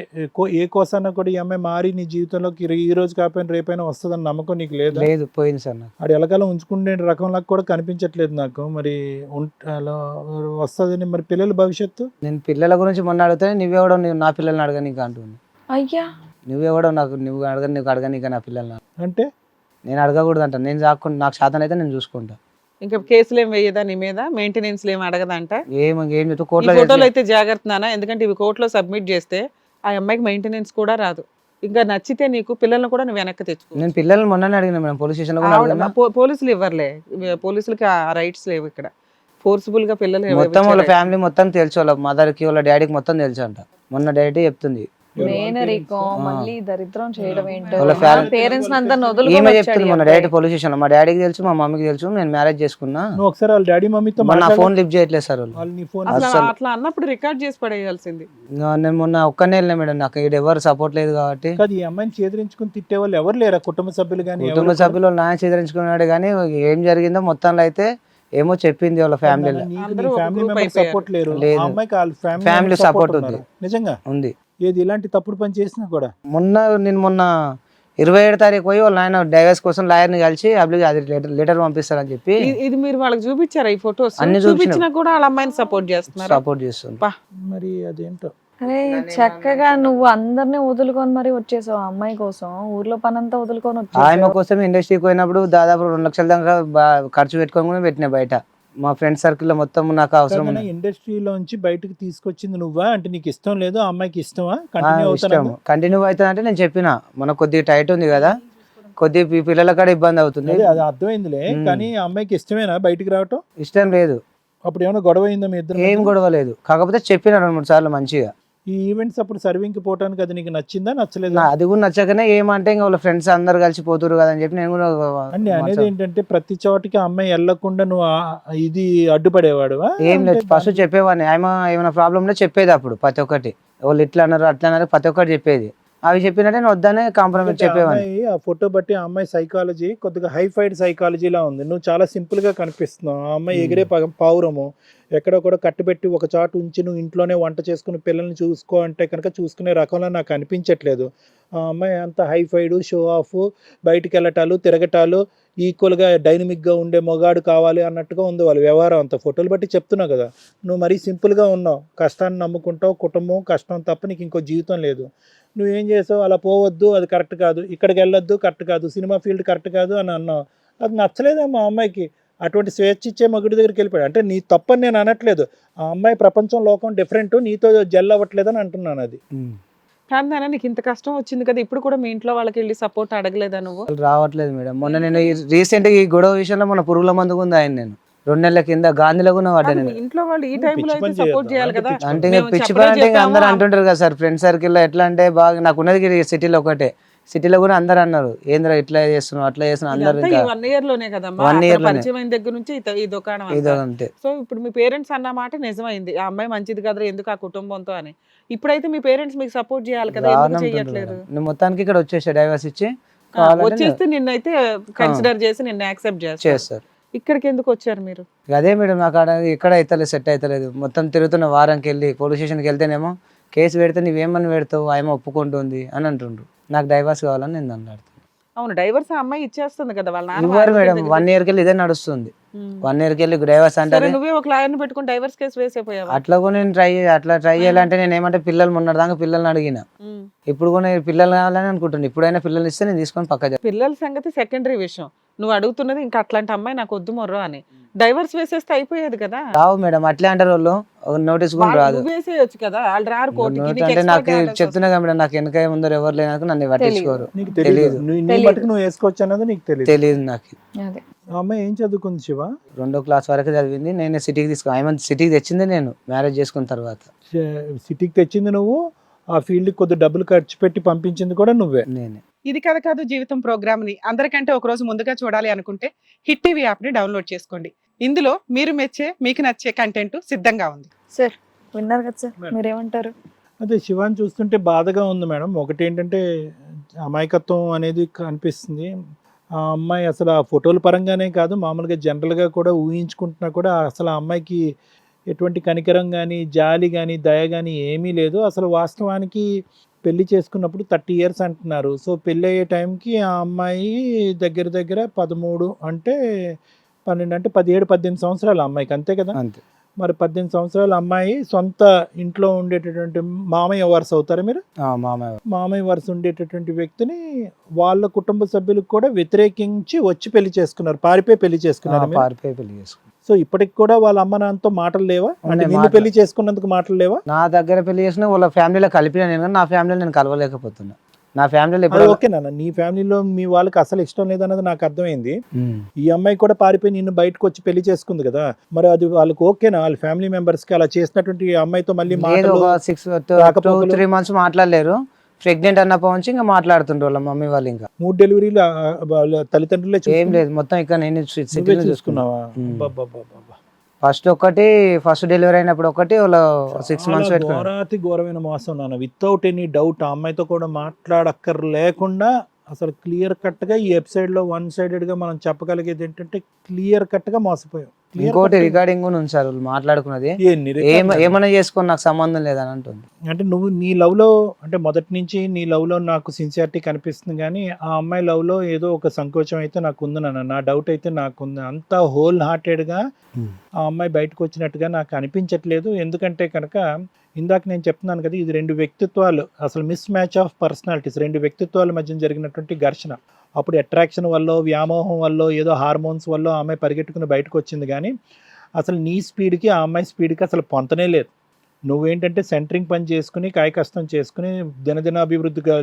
ఏ కోసాన కూడా ఈ అమ్మాయి మారి నీ జీవితంలోకి ఈ రోజు కాకపోయినా రేపైనా వస్తుందని నమ్మకం నీకు లేదు? లేదు, పోయింది సార్ నాకు. అది ఎలాకాలం ఉంచుకునే రకంలా కూడా కనిపించట్లేదు నాకు. మరి అలా వస్తుందని మరి పిల్లల భవిష్యత్తు? నేను పిల్లల గురించి మొన్న అడిగితే నువ్వెవడో నా పిల్లల్ని అడగనీక అంటుంది. అయ్యా, నువ్వెవడో నువ్వు అడగనీక నా పిల్లల్ని అంటే నేను అడగకూడదు అంట. నేను నాకు శాతం అయితే నేను చూసుకుంటా. ఇంకా కేసులు ఏం వేయదా నీ మీద? మెయింటెనెన్స్ ఏం అడగదంట? ఏం చెప్తా ఈ కోర్టులో ఫోటోలు అయితే జాగ్రత్త నాన్న, ఎందుకంటే ఇవి కోర్టులో సబ్మిట్ చేస్తే ఆ అమ్మాయికి మెయింటెనెన్స్ కూడా రాదు. ఇంకా నచ్చితే నీకు పిల్లల్ని కూడా నువ్వు వెనక్కి తెచ్చుకో. నేను పిల్లల్ని మొన్ననే అడిగిన మేడం పోలీస్ స్టేషన్ లో కూడా అడిగినా. పోలీసులు ఇవ్వర్లే, పోలీసులకి ఆ రైట్స్ లేవు ఇక్కడ. ఫోర్స్ఫుల్ గా పిల్లలు మొత్తం వాళ్ళ ఫ్యామిలీ మొత్తం తెలుసు, వాళ్ళ మదర్ కి వాళ్ళ డాడీకి మొత్తం తెలుసు అంట. మొన్న డాడీ చెప్తుంది. మేనరికం మళ్ళీ దరిద్రం చేయడం ఏంటో, వాళ్ళ family- పేరెంట్స్ అందరిని ఈమె వదులుకొని చెప్తుంది మొన్న డైరెక్ట్ పోలీస్ స్టేషన్ లో, మా డాడీకి తెలుసు మా మమ్మీకి తెలుసు నేను మ్యారేజ్ చేసుకున్నా, నువ్వు ఒకసారి వాళ్ళ డాడీ మమ్మీతో మొన్న ఫోన్ లిఫ్ట్ చేయట్లేదు సార్ వాళ్ళు. వాళ్ళు నీ ఫోన్ అసలు అట్లా అన్నప్పుడు రికార్డ్ చేసి పడేయాల్సింది. నేను మొన్న ఒక్కనే వెళ్ళినా మేడం, నాకు ఇక్కడ ఎవరు సపోర్ట్ లేదు కాబట్టి. కాదు, ఈ అమ్మాయిని చేదరించుకుని తిట్టే వాళ్ళు ఎవరు లేరా? కుటుంబ సభ్యులు కానీ కుటుంబ సభ్యులు నాయన చెదరించుకున్నాడు కానీ ఏం జరిగిందో మొత్తంలో అయితే ఏమో చెప్పింది వాళ్ళ ఫ్యామిలీలో. అందరూ ఒక ఫ్యామిలీ group మెంబర్ అయిపోయారు. సపోర్ట్ లేరు, లేదు. ఆ అమ్మాయికి వాళ్ళ Family ఫ్యామిలీ support సపోర్ట్ ఉంది. ఉంది నిజంగా. ఉంది. ఏది ఇలాంటి తప్పుడు పని చేసినా కూడా నేను మొన్న 27 తారీఖు పోయి వాళ్ళ ఆయన డైవర్స్ కోసం లాయర్ని కలిసి అది లెటర్ పంపిస్తారని చెప్పి ఇది మీరు వాళ్ళకి చూపించారా ఈ ఫొటోస్? అన్ని చూపించినా కూడా వాళ్ళ అమ్మాయిని సపోర్ట్ చేస్తున్నారు. సపోర్ట్ చేస్తుంది. మరి అదేంటో. అరే చక్కగా నువ్వు అందరినీ వదులుకొని మరి వచ్చేసావు ఆ అమ్మాయి కోసం, ఊర్లో పనంతా వదులుకొని ఆమె వచ్చేసావు. కోసం ఇండస్ట్రీకి పోయినప్పుడు దాదాపు 2 లక్షల దాకా ఖర్చు పెట్టుకొని కూడా పెట్టిన బయట. మా ఫ్రెండ్ సర్కిల్ లో మొత్తం నాకు అవసరం ఉంది. ఇండస్ట్రీలోంచి బయటకు తీసుకొచ్చింది నువ్వా? అంటే నీకు ఇష్టం లేదు, ఆ అమ్మాయికి ఇష్టమా? కంటిన్యూ ఇష్టం అవుతాను. కంటిన్యూ అవుతుందంటే నేను చెప్పిన మన కొద్దిగా టైట్ ఉంది కదా, కొద్దిగా పిల్లల కాడ ఇబ్బంది అవుతుంది. అది అర్థమైందిలే, కానీ ఆ అమ్మాయికి ఇష్టమేనా బయటికి రావటం? ఇష్టం లేదు. అప్పుడు ఏమైనా గొడవ అయిందా మీ ఇద్దరు? ఏం గొడవ లేదు, కాకపోతే చెప్పిన 2-3 సార్లు మంచిగా. ఈ ఈవెంట్స్ అప్పుడు సర్వింగ్ కి పోవటానికి అది నీకు నచ్చిందా నచ్చలేదా? అది కూడా నచ్చకనే ఏమంటే ఇంకా వాళ్ళ ఫ్రెండ్స్ అందరు కలిసి పోతురు కదా అని చెప్పి నేను కూడా అంటే అనేది ఏంటంటే ప్రతి చోటికి ఆ అమ్మాయి వెళ్లకుండా నువ్వు ఇది అడ్డుపడేవాడువా? ఏం లేదు, ఫస్ట్ చెప్పేవాడిని. ఆమె ఏమైనా ప్రాబ్లం ఉంటే చెప్పేది అప్పుడు ప్రతి ఒక్కటి, వాళ్ళు ఇట్లా అన్నారు అట్లా అన్నారు ప్రతి ఒక్కటి చెప్పేది. అవి చెప్పినట్టే నేను వద్దనే కాంప్రమైజ్ చెప్పేవాడిని. అమ్మాయి ఆ ఫోటో బట్టి ఆ అమ్మాయి సైకాలజీ కొద్దిగా హైఫైడ్ సైకాలజీలా ఉంది. నువ్వు చాలా సింపుల్ గా కనిపిస్తున్నావు. ఆ అమ్మాయి ఎగిరే పావురము ఎక్కడో కూడా కట్టుబెట్టి ఒక చాటు ఉంచి నువ్వు ఇంట్లోనే వంట చేసుకుని పిల్లల్ని చూసుకో అంటే కనుక చూసుకునే రకంలో నాకు అనిపించట్లేదు. ఆ అమ్మాయి అంత హైఫైడ్, షో ఆఫ్, బయటికి వెళ్ళటాలు తిరగటాలు, ఈక్వల్గా డైనమిక్గా ఉండే మొగాడు కావాలి అన్నట్టుగా ఉంది వాళ్ళ వ్యవహారం అంతా. ఫోటోలు బట్టి చెప్తున్నా కదా, నువ్వు మరీ సింపుల్గా ఉన్నావు. కష్టాన్ని నమ్ముకుంటావు, కుటుంబం కష్టం తప్ప నీకు ఇంకో జీవితం లేదు. నువ్వేం చేసావు, అలా పోవద్దు, అది కరెక్ట్ కాదు, ఇక్కడికి వెళ్ళొద్దు కరెక్ట్ కాదు, సినిమా ఫీల్డ్ కరెక్ట్ కాదు అని అన్నావు. అది నచ్చలేదేమో ఆ అమ్మాయికి. అటువంటి స్వేచ్ఛ ఇచ్చే మగుడి దగ్గరికి వెళ్ళిపోయాడు. అంటే నీ తప్పని నేను అనట్లేదు, ఆ అమ్మాయి ప్రపంచం లోకం డిఫరెంట్, నీతో జెల్ అవ్వట్లేదని అంటున్నాను. అది కానీ నాన్న నీకు ఇంత కష్టం వచ్చింది కదా, ఇప్పుడు కూడా మీ ఇంట్లో వాళ్ళకి వెళ్ళి సపోర్ట్ అడగలేదా నువ్వు? వాళ్ళు రావట్లేదు మేడం. మొన్న నేను రీసెంట్ ఈ గొడవ విషయంలో మొన్న పురుగుల మందుకు ఉంది ఆయన, నేను 2 నెలల కింద గాంధీలో కూడా పడ్డా కానీ నేను. మీ ఇంట్లో వాళ్ళు ఈ టైంలో పిచ్చి అయితే పని సపోర్ట్ చేయొద్దు. చేయాలి కదా. అంటే ఇంకా మేము పిచ్చి చెప్పనే పని అంటే ఇంకా అందరు చెప్పాము. అంటుంటారు కదా సార్ ఫ్రెండ్ సర్కిల్ లో. ఎట్లా అంటే బాగా నాకు ఉన్నది సిటీలో ఒకటే, సిటీలో కూడా అందరు అన్నారు ఏంద్రా ఇట్లా చేస్తున్నావు అట్లా చేస్తున్నావు అందరు. ఇదంతా ఇంకా ఈ 1 year లోనే కదమ్మా, 1 year అక్కడ లోనే. పరిచయం అయిన దగ్గర నుంచి ఈ దుకాణం ఇదో అంతా. అంతే. సో ఇప్పుడు మీ పేరెంట్స్ అన్న మాట నిజమైంది, ఆ అమ్మాయి మంచిది కదరా ఎందుకు ఆ కుటుంబంతో అని. ఇప్పుడైతే మీ పేరెంట్స్ మీకు సపోర్ట్ చేయాలి కదా, ఎందుకు దారుణం చెయ్యట్లేదు? ఉంటుంది. నేను మొత్తానికి ఇక్కడ వచ్చేసా డైవర్స్ ఇచ్చి, ఆ, కావాలంటే వచ్చేస్తే నిన్నైతే కన్సిడర్ చేసి నిన్న యాక్సెప్ట్ చేస్తారు. చేస్తారు. ఇక్కడికి ఎందుకు వచ్చారు మీరు? ఇక అదే మేడం నాకు ఆడ ఎక్కడ అవుతలేదు, సెట్ అవుతలేదు. మొత్తం తిరుగుతున్న వారానికి వెళ్ళి పోలీస్ స్టేషన్కి వెళ్తేనేమో కేసు పెడితే నువ్వేమని పెడతావు, ఆమె ఒప్పుకుంటుంది అని అంటుండ్రు. నాకు డైవర్స్ కావాలని నేను అన్నాడు. అవును, డైవర్స్ ఆ అమ్మాయి ఇచ్చేస్తుంది కదా వాళ్ళ నాన్న ఇవ్వరు మేడం, దగ్గరికి. 1 yearకి వెళ్ళి ఇదే నడుస్తుంది. ఉమ్. 1 yearకి వెళ్ళి డైవర్స్ అంటే సరే నువ్వే ఒక లాయర్ని పెట్టుకుని డైవర్స్ కేసు వేసేపోయావా? అట్లా కూడా నేను ట్రై చేయాలంటే నేను ఏమంటే పిల్లలు మొన్నటిదాకా పిల్లల్ని అడిగిన, ఉమ్. ఇప్పుడు కూడా నేను పిల్లలు కావాలని అనుకుంటున్నాను. ఇప్పుడైనా పిల్లలు ఇస్తే నేను తీసుకొని పక్క పిల్లల సంగతి సెకండరీ విషయం, నువ్వు అడుగుతున్నది ఇంకా అట్లాంటి అమ్మాయి నాకు వద్దు మొర్రో అని. డైవర్స్ వేసేస్తే అయిపోయేది కదా. రావు మేడం, అట్లే అంటారు వాళ్ళు, నోటీస్ కూడా రాదు. నువ్వు వేసేయచ్చు కదా, వాళ్ళు రారు కోర్టుకి. నీకు అంటే extra నాకు charges చెప్తున్నా కదా మేడం, నాకు వెనక ముందర ఎవరు లేనాక నన్ను పట్టించుకోరు. నీకు తెలియదు, నీ మటుకు నువ్వు వేసుకోవచ్చు అన్నది నీకు తెలియదు. తెలియదు నాకు. అదే ఆ అమ్మాయి ఏం చదువుకుంది శివ? 2వ క్లాస్ వరకు చదివింది. నేను సిటీకి సిటీకి తెచ్చింది నేను మ్యారేజ్ చేసుకున్న తర్వాత. సిటీకి తెచ్చింది నువ్వు, ఆ ఫీల్డ్ కొద్ది డబ్బులు ఖర్చు పెట్టి పంపించింది కూడా నువ్వే. నేనే. ఇది కథ కాదు జీవితం ప్రోగ్రామ్ ని అందరికంటే ఒక రోజు ముందుగా చూడాలి అనుకుంటే హిట్ టీవీ యాప్ ని డౌన్లోడ్ చేసుకోండి. ఇందులో మీరు మెచ్చే మీకు నచ్చే కంటెంట్ సిద్ధంగా ఉంది. సార్ విన్నారు కదా సార్, మీరేమంటారు? అదే శివాని చూస్తుంటే బాధగా ఉంది మేడం. ఒకటి ఏంటంటే అమాయకత్వం అనేది కనిపిస్తుంది. ఆ అమ్మాయి అసలు ఆ ఫోటోల పరంగానే కాదు, మామూలుగా జనరల్గా కూడా ఊహించుకుంటున్నా కూడా అసలు ఆ అమ్మాయికి ఎటువంటి కనికరం కానీ జాలి కానీ దయ కానీ ఏమీ లేదు. అసలు వాస్తవానికి పెళ్లి చేసుకున్నప్పుడు 30 years అంటున్నారు. సో పెళ్ళి అయ్యే టైంకి ఆ అమ్మాయి దగ్గర దగ్గర 13 అంటే 12 అంటే 17-18 సంవత్సరాలు అమ్మాయికి, అంతే కదా? అంతే. మరి 18 సంవత్సరాల అమ్మాయి సొంత ఇంట్లో ఉండేటటువంటి మామయ్య వరుస అవుతారా మీరు? మామయ్య. మామయ్య వరుస ఉండేటటువంటి వ్యక్తిని వాళ్ళ కుటుంబ సభ్యులకు కూడా వ్యతిరేకించి వచ్చి పెళ్లి చేసుకున్నారు, పారిపోయి పెళ్లి చేసుకున్నారు మీరు? పారిపోయి పెళ్లి చేసుకున్నాను. సో ఇప్పటికి కూడా వాళ్ళ అమ్మ నాన్నతో మాటలు లేవా? అంటే ఉన్నాయి, నిన్ను పెళ్లి చేసుకున్నందుకు మాటలు లేవా? నా దగ్గర పెళ్లి చేసిన వాళ్ళ ఫ్యామిలీలో కలిపిన నేను, కానీ నా ఫ్యామిలీలో నేను కలవలేకపోతున్నా. నా ఫ్యామిలీలో అది ఇప్పుడు ఓకే నాన్న, నీ ఫ్యామిలీలో మీ వాళ్ళకి అసలు ఇష్టం లేదన్నది నాకు అర్థమైంది. ఈ అమ్మాయి కూడా పారిపోయి నిన్ను బయటకు వచ్చి పెళ్లి చేసుకుంది కదా, మరి అది వాళ్ళకి ఓకేనా? వాళ్ళ ఫ్యామిలీ మెంబర్స్ కి అలా చేసినటువంటి ఈ అమ్మాయితో మళ్ళీ లేదు, మాటలు ఒక 2 రాకపోకలు? 3 మంత్స్ మాట్లాడలేరు. ప్రెగ్నెంట్ అన్నప్పటి నుంచి ఇంకా మాట్లాడుతుండ్రు వాళ్ళ మమ్మీ వాళ్ళు. ఇంకా 3 డెలివరీలు వాళ్ళ తల్లిదండ్రులే ఏం చూసుకున్నారా? లేదు, మొత్తం ఇక్కడ నేను నువ్వే సిటీలో చూసుకున్నా. చూసుకున్నావా? ఉమ్. అబ్బబ్బబ్బబ్బబ్బ. ఫస్ట్ డెలివరీ అయినప్పుడు ఒకటి, వాళ్ళ 6 చాలా మంత్స్ పెట్టుకున్నారు. ఘోరాతి ఘోరమైన మోసం నాన్న. వితౌట్ ఎనీ డౌట్ ఆ అమ్మాయితో కూడా మాట్లాడక్కర్ లేకుండా అసలు క్లియర్ కట్ గా ఈ ఎపిసోడ్ లో 1 సైడెడ్ గా మనం చెప్పగలిగేది ఏంటంటే క్లియర్ కట్ గా మోసపోయాం. Clear ఇంకోటి cut గా. రికార్డింగ్ కూడా ఉంచారు వాళ్ళు మాట్లాడుకున్నది. ఎన్ని రికార్డులు? ఏమైనా చేసుకొని నాకు సంబంధం లేదని అంటుంది. అంటే నువ్వు నీ లవ్ లో, అంటే మొదటి నుంచి నీ లవ్ లో నాకు సిన్సియారిటీ కనిపిస్తుంది, కానీ ఆ అమ్మాయి లవ్ లో ఏదో ఒక సంకోచం అయితే నాకు ఉంది నాన్న. నా డౌట్ అయితే నాకుంది. అంతా హోల్ హార్టెడ్ గా ఆ అమ్మాయి బయటకు వచ్చినట్టుగా నాకు అనిపించట్లేదు. ఎందుకంటే కనుక ఇందాక నేను చెప్తున్నాను కదా, ఇది 2 వ్యక్తిత్వాలు, అసలు మిస్ మ్యాచ్ ఆఫ్ పర్సనాలిటీస్, 2 వ్యక్తిత్వాల మధ్య జరిగినటువంటి ఘర్షణ. అప్పుడు అట్రాక్షన్ వల్ల, వ్యామోహం వల్ల, ఏదో హార్మోన్స్ వల్ల ఆ అమ్మాయి పరిగెట్టుకుని బయటకు వచ్చింది, కానీ అసలు నీ స్పీడ్కి ఆ అమ్మాయి స్పీడ్కి అసలు పొంతనే లేదు. నువ్వేంటంటే సెంటరింగ్ పని చేసుకుని, కాయ కష్టం చేసుకుని, దినదిన అభివృద్ధిగా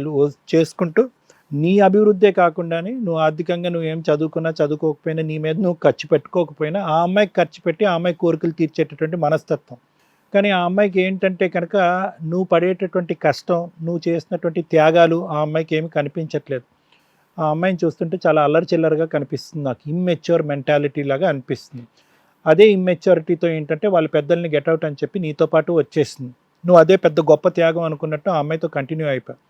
చేసుకుంటూ, నీ అభివృద్ధే కాకుండానే నువ్వు ఆర్థికంగా నువ్వేం చదువుకున్నా చదువుకోకపోయినా, నీ మీద నువ్వు ఖర్చు పెట్టుకోకపోయినా ఆ అమ్మాయికి ఖర్చు పెట్టి ఆ అమ్మాయి కోరికలు తీర్చేటటువంటి మనస్తత్వం. కానీ ఆ అమ్మాయికి ఏంటంటే కనుక నువ్వు పడేటటువంటి కష్టం, నువ్వు చేసినటువంటి త్యాగాలు ఆ అమ్మాయికి ఏమి కనిపించట్లేదు. ఆ అమ్మాయిని చూస్తుంటే చాలా అల్లరి చిల్లరగా కనిపిస్తుంది నాకు. ఇమ్మెచ్యూర్ మెంటాలిటీ లాగా అనిపిస్తుంది. అదే ఇమ్మెచ్యూరిటీతో ఏంటంటే వాళ్ళ పెద్దల్ని గెట్అవుట్ అని చెప్పి నీతో పాటు వచ్చేసింది. నువ్వు అదే పెద్ద గొప్ప త్యాగం అనుకున్నట్టు ఆ అమ్మాయితో కంటిన్యూ అయిపోయావు.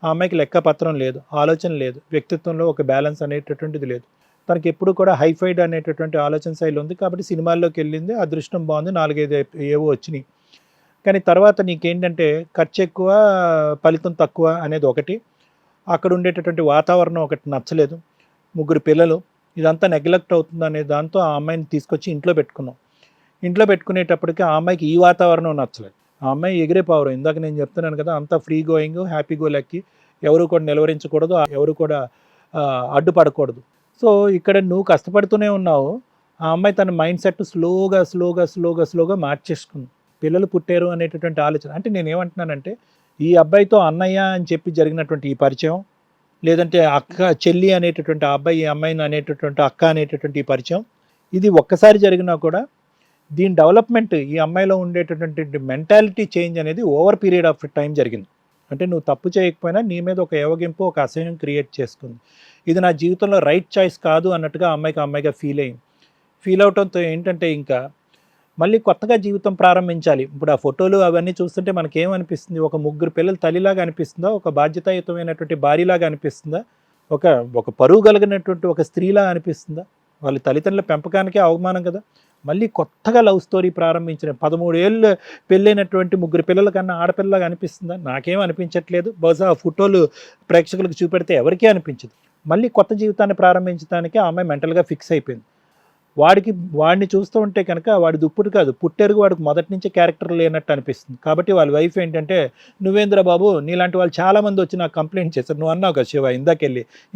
ఆ అమ్మాయికి లెక్కపత్రం లేదు, ఆలోచన లేదు, వ్యక్తిత్వంలో ఒక బ్యాలెన్స్ అనేటటువంటిది లేదు. తనకి ఎప్పుడు కూడా హైఫైడ్ అనేటటువంటి ఆలోచన శైలి ఉంది. కాబట్టి సినిమాల్లోకి వెళ్ళింది, అదృష్టం బాగుంది, 4-5 ఏవో వచ్చినాయి. కానీ తర్వాత నీకేంటంటే ఖర్చు ఎక్కువ, ఫలితం తక్కువ అనేది ఒకటి, అక్కడ ఉండేటటువంటి వాతావరణం ఒకటి నచ్చలేదు, 3 పిల్లలు, ఇదంతా నెగ్లెక్ట్ అవుతుంది అనే దాంతో ఆ అమ్మాయిని తీసుకొచ్చి ఇంట్లో పెట్టుకున్నాం. ఇంట్లో పెట్టుకునేటప్పటికి ఆ అమ్మాయికి ఈ వాతావరణం నచ్చలేదు. ఆ అమ్మాయి ఎగిరే పావురం. ఇందాక నేను చెప్తున్నాను కదా, అంతా free going, happy go lucky, ఎవరు కూడా నిలవరించకూడదు, ఎవరు కూడా అడ్డుపడకూడదు. సో ఇక్కడ నువ్వు కష్టపడుతూనే ఉన్నావు, ఆ అమ్మాయి తన మైండ్ సెట్ స్లోగా మార్చేసుకుంది. పిల్లలు పుట్టారు అనేటటువంటి ఆలోచన. అంటే నేను ఏమంటున్నానంటే, ఈ అబ్బాయితో అన్నయ్య అని చెప్పి జరిగినటువంటి ఈ పరిచయం, లేదంటే అక్క చెల్లి అనేటటువంటి ఆ అబ్బాయి, ఈ అమ్మాయిని అనేటటువంటి అక్క అనేటటువంటి ఈ పరిచయం, ఇది ఒక్కసారి జరిగినా కూడా దీని డెవలప్మెంట్, ఈ అమ్మాయిలో ఉండేటటువంటి మెంటాలిటీ చేంజ్ అనేది ఓవర్ పీరియడ్ ఆఫ్ టైం జరిగింది. అంటే నువ్వు తప్పు చేయకపోయినా నీ మీద ఒక ఏవగింపు, ఒక అసహ్యం క్రియేట్ చేసుకుంది. ఇది నా జీవితంలో రైట్ చాయిస్ కాదు అన్నట్టుగా అమ్మాయిగా ఫీల్ అయింది. ఫీల్ అవటంతో ఏంటంటే ఇంకా మళ్ళీ కొత్తగా జీవితం ప్రారంభించాలి. ఇప్పుడు ఆ ఫోటోలు అవన్నీ చూస్తుంటే మనకేమనిపిస్తుంది? ఒక 3 పిల్లల తల్లిలాగా అనిపిస్తుందా? ఒక బాధ్యతాయుతమైనటువంటి భార్యలాగా అనిపిస్తుందా? ఒక పరువు కలిగినటువంటి ఒక స్త్రీలా అనిపిస్తుందా? వాళ్ళ తల్లిదండ్రుల పెంపకానికే అవమానం కదా. మళ్ళీ కొత్తగా లవ్ స్టోరీ ప్రారంభించిన 13 ఏళ్ళు పెళ్ళైనటువంటి 3 పిల్లల కన్నా ఆడపిల్లలాగా అనిపిస్తుందా? నాకేం అనిపించట్లేదు. బహుశా ఆ ఫోటోలు ప్రేక్షకులకు చూపెడితే ఎవరికీ అనిపించదు. మళ్ళీ కొత్త జీవితాన్ని ప్రారంభించడానికి ఆ అమ్మాయి మెంటల్గా ఫిక్స్ అయిపోయింది. వాడిని చూస్తూ ఉంటే కనుక వాడి దుప్పుడు కాదు, పుట్టెరుగు వాడికి మొదటి నుంచి క్యారెక్టర్ లేనట్టు అనిపిస్తుంది. కాబట్టి వాళ్ళ వైఫ్ ఏంటంటే, నువ్వేంద్ర బాబు, నీలాంటి వాళ్ళు చాలామంది వచ్చి నాకు కంప్లైంట్ చేశారు, నువ్వు అన్నావు కదా శివ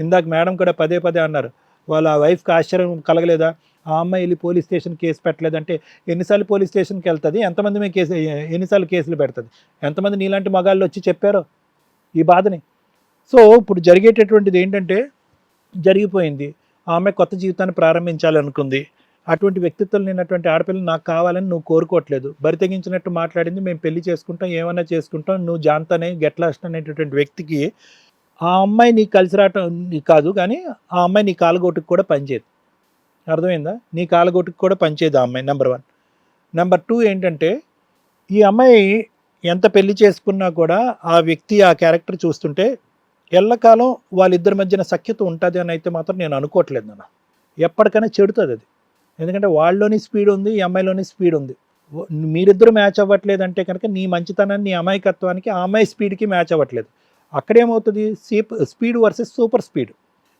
ఇందాక మేడం కూడా పదే అన్నారు. వాళ్ళ వైఫ్కి ఆశ్చర్యం కలగలేదా? ఆ అమ్మాయి వెళ్ళి పోలీస్ స్టేషన్ కేసు పెట్టలేదంటే ఎన్నిసార్లు పోలీస్ స్టేషన్కి వెళ్తుంది? ఎంతమంది మీద ఎన్నిసార్లు కేసులు పెడుతుంది? ఎంతమంది నీలాంటి మగాళ్ళు వచ్చి చెప్పారో ఈ బాధని? సో ఇప్పుడు జరిగేటటువంటిది ఏంటంటే, జరిగిపోయింది. ఆమె కొత్త జీవితాన్ని ప్రారంభించాలనుకుంది. అటువంటి వ్యక్తిత్వం లేనటువంటి ఆడపిల్లలు నాకు కావాలని నువ్వు కోరుకోవట్లేదు. బరి తెగించినట్టు మాట్లాడింది, మేము పెళ్లి చేసుకుంటాం, ఏమన్నా చేసుకుంటాం, నువ్వు జాంతనే గెట్లాస్ట్ అనేటటువంటి వ్యక్తికి ఆ అమ్మాయి నీకు కలిసి రావటం కాదు, కానీ ఆ అమ్మాయి నీ కాలగోటుకు కూడా పనిచేయదు. అర్థమైందా? నీ కాలగోటుకు కూడా పనిచేయదు ఆ అమ్మాయి. నెంబర్ 1. నెంబర్ 2 ఏంటంటే, ఈ అమ్మాయి ఎంత పెళ్లి చేసుకున్నా కూడా ఆ వ్యక్తి, ఆ క్యారెక్టర్ చూస్తుంటే ఎల్లకాలం వాళ్ళిద్దరి మధ్యన సఖ్యత ఉంటుంది అని అయితే మాత్రం నేను అనుకోవట్లేదు నాన్న. ఎప్పటికైనా చెడుతుంది అది. ఎందుకంటే వాళ్ళలోని స్పీడ్ ఉంది, ఈ అమ్మాయిలోని స్పీడ్ ఉంది. మీరిద్దరు మ్యాచ్ అవ్వట్లేదంటే కనుక నీ మంచితనాన్ని, నీ అమాయకత్వానికి ఆ అమ్మాయి స్పీడ్కి మ్యాచ్ అవ్వట్లేదు. అక్కడేమవుతుంది? Speed versus super speed.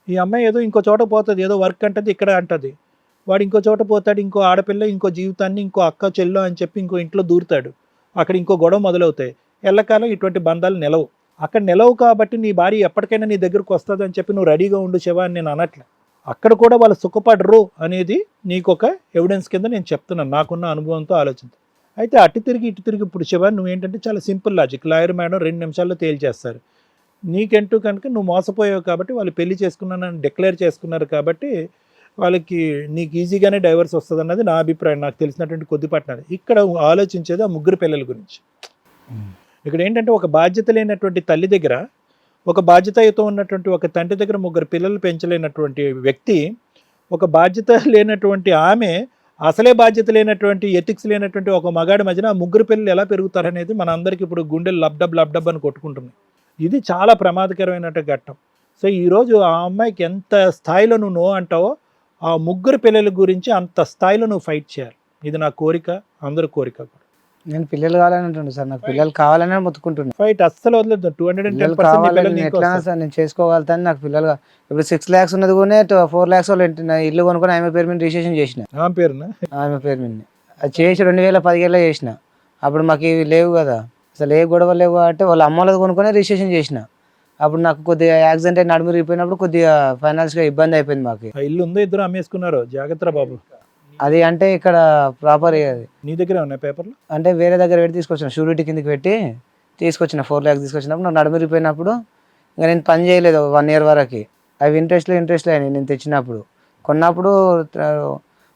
ఈ అమ్మాయి ఏదో ఇంకో చోట పోతుంది, ఏదో వర్క్ అంటది, ఇక్కడ అంటది. వాడు ఇంకో చోట పోతాడు, ఇంకో ఆడపిల్ల, ఇంకో జీవితాన్ని, ఇంకో అక్క చెల్లో అని చెప్పి ఇంకో ఇంట్లో దూరుతాడు. అక్కడ ఇంకో గొడవ మొదలవుతాయి. ఎల్లకాలం ఇటువంటి బంధాలు నిలవు. అక్కడ నిలవు కాబట్టి నీ భార్య ఎప్పటికైనా నీ దగ్గరకు వస్తుంది అని చెప్పి నువ్వు రెడీగా ఉండు శివ అని నేను అనట్లే. అక్కడ కూడా వాళ్ళు సుఖపడరు అనేది నీకు ఒక ఎవిడెన్స్ కింద నేను చెప్తున్నాను, నాకున్న అనుభవంతో ఆలోచన. అయితే అటు తిరిగి ఇటు తిరిగి ఇప్పుడు శివ నువ్వేంటంటే చాలా సింపుల్ లాజిక్. లాయర్ మేడం 2 నిమిషాల్లో తేల్చేస్తారు. నీకంటూ కనుక నువ్వు మోసపోయావు కాబట్టి వాళ్ళు పెళ్లి చేసుకున్నానని డిక్లేర్ చేసుకున్నారు కాబట్టి వాళ్ళకి నీకు ఈజీగానే డైవర్స్ వస్తుంది అన్నది నా అభిప్రాయం, నాకు తెలిసినటువంటి కొద్దిపాటి. ఇక్కడ ఆలోచించేది ఆ ముగ్గురు పిల్లల గురించి. ఇక్కడ ఏంటంటే ఒక బాధ్యత లేనటువంటి తల్లి దగ్గర, ఒక బాధ్యతతో ఉన్నటువంటి ఒక తండ్రి దగ్గర ముగ్గురు పిల్లలు పెంచలేనటువంటి వ్యక్తి, ఒక బాధ్యత లేనటువంటి ఆమె అసలే బాధ్యత లేనటువంటి ఎథిక్స్ లేనటువంటి ఒక మగాడి మధ్యన ఆ ముగ్గురు పిల్లలు ఎలా పెరుగుతారనేది మన అందరికీ ఇప్పుడు గుండెలు లబ్డబ్ అని కొట్టుకుంటున్నాయి. ఇది చాలా ప్రమాదకరమైన ఘట్టం. సో ఈరోజు ఆ అమ్మాయికి ఎంత స్థాయిలో నువ్వు నో అంటావో ఆ ముగ్గురు పిల్లల గురించి అంత స్థాయిలో నువ్వు ఫైట్ చేయాలి. ఇది నా కోరిక, అందరి కోరిక కూడా. నేను పిల్లలు కావాలని అంటుండే సార్, నాకు పిల్లలు కావాలనే మొత్తుకుంటున్నాను. ఫైట్ అస్సలు వదలదు. పిల్లలు కావాలని ఎట్లా సార్ నేను చేసుకోగలుగుతాను. నాకు పిల్లలు ఇప్పుడు 6 lakhs ఉన్నది కూడా 4 lakhs వాళ్ళు ఇల్లు కొనుక్కొని ఆమె పేరు మీద రిజిస్ట్రేషన్ చేసిన. ఆమె పేరున ఆమె పేరు మీద అది చేసి 2017 చేసిన. అప్పుడు మాకు ఇవి లేవు కదా, అసలు ఏ గొడవ లేవు కాబట్టి వాళ్ళ అమ్మ వాళ్ళది కొనుక్కొని రిజిస్ట్రేషన్ చేసిన. అప్పుడు నాకు కొద్దిగా యాక్సిడెంట్ అయి నడుము విరిగిపోయినప్పుడు కొద్దిగా ఫైనాన్స్గా ఇబ్బంది అయిపోయింది మాకు. ఆ ఇల్లు ఉందో ఇద్దరు అమ్మేసుకున్నారు, జాగ్రత్త బాబు. అది అంటే ఇక్కడ ప్రాపర్ అది నీ దగ్గరే ఉన్నాయి పేపర్లు? అంటే వేరే దగ్గర పెట్టి తీసుకొచ్చిన, షూరిటీ కిందకి పెట్టి తీసుకొచ్చిన. 4 lakhs తీసుకొచ్చినప్పుడు నాకు నడుము విరిగిపోయినప్పుడు ఇంకా నేను పని చేయలేదు 1 year వరకు. అవి ఇంట్రెస్ట్లు అయినాయి. నేను తెచ్చినప్పుడు కొన్నప్పుడు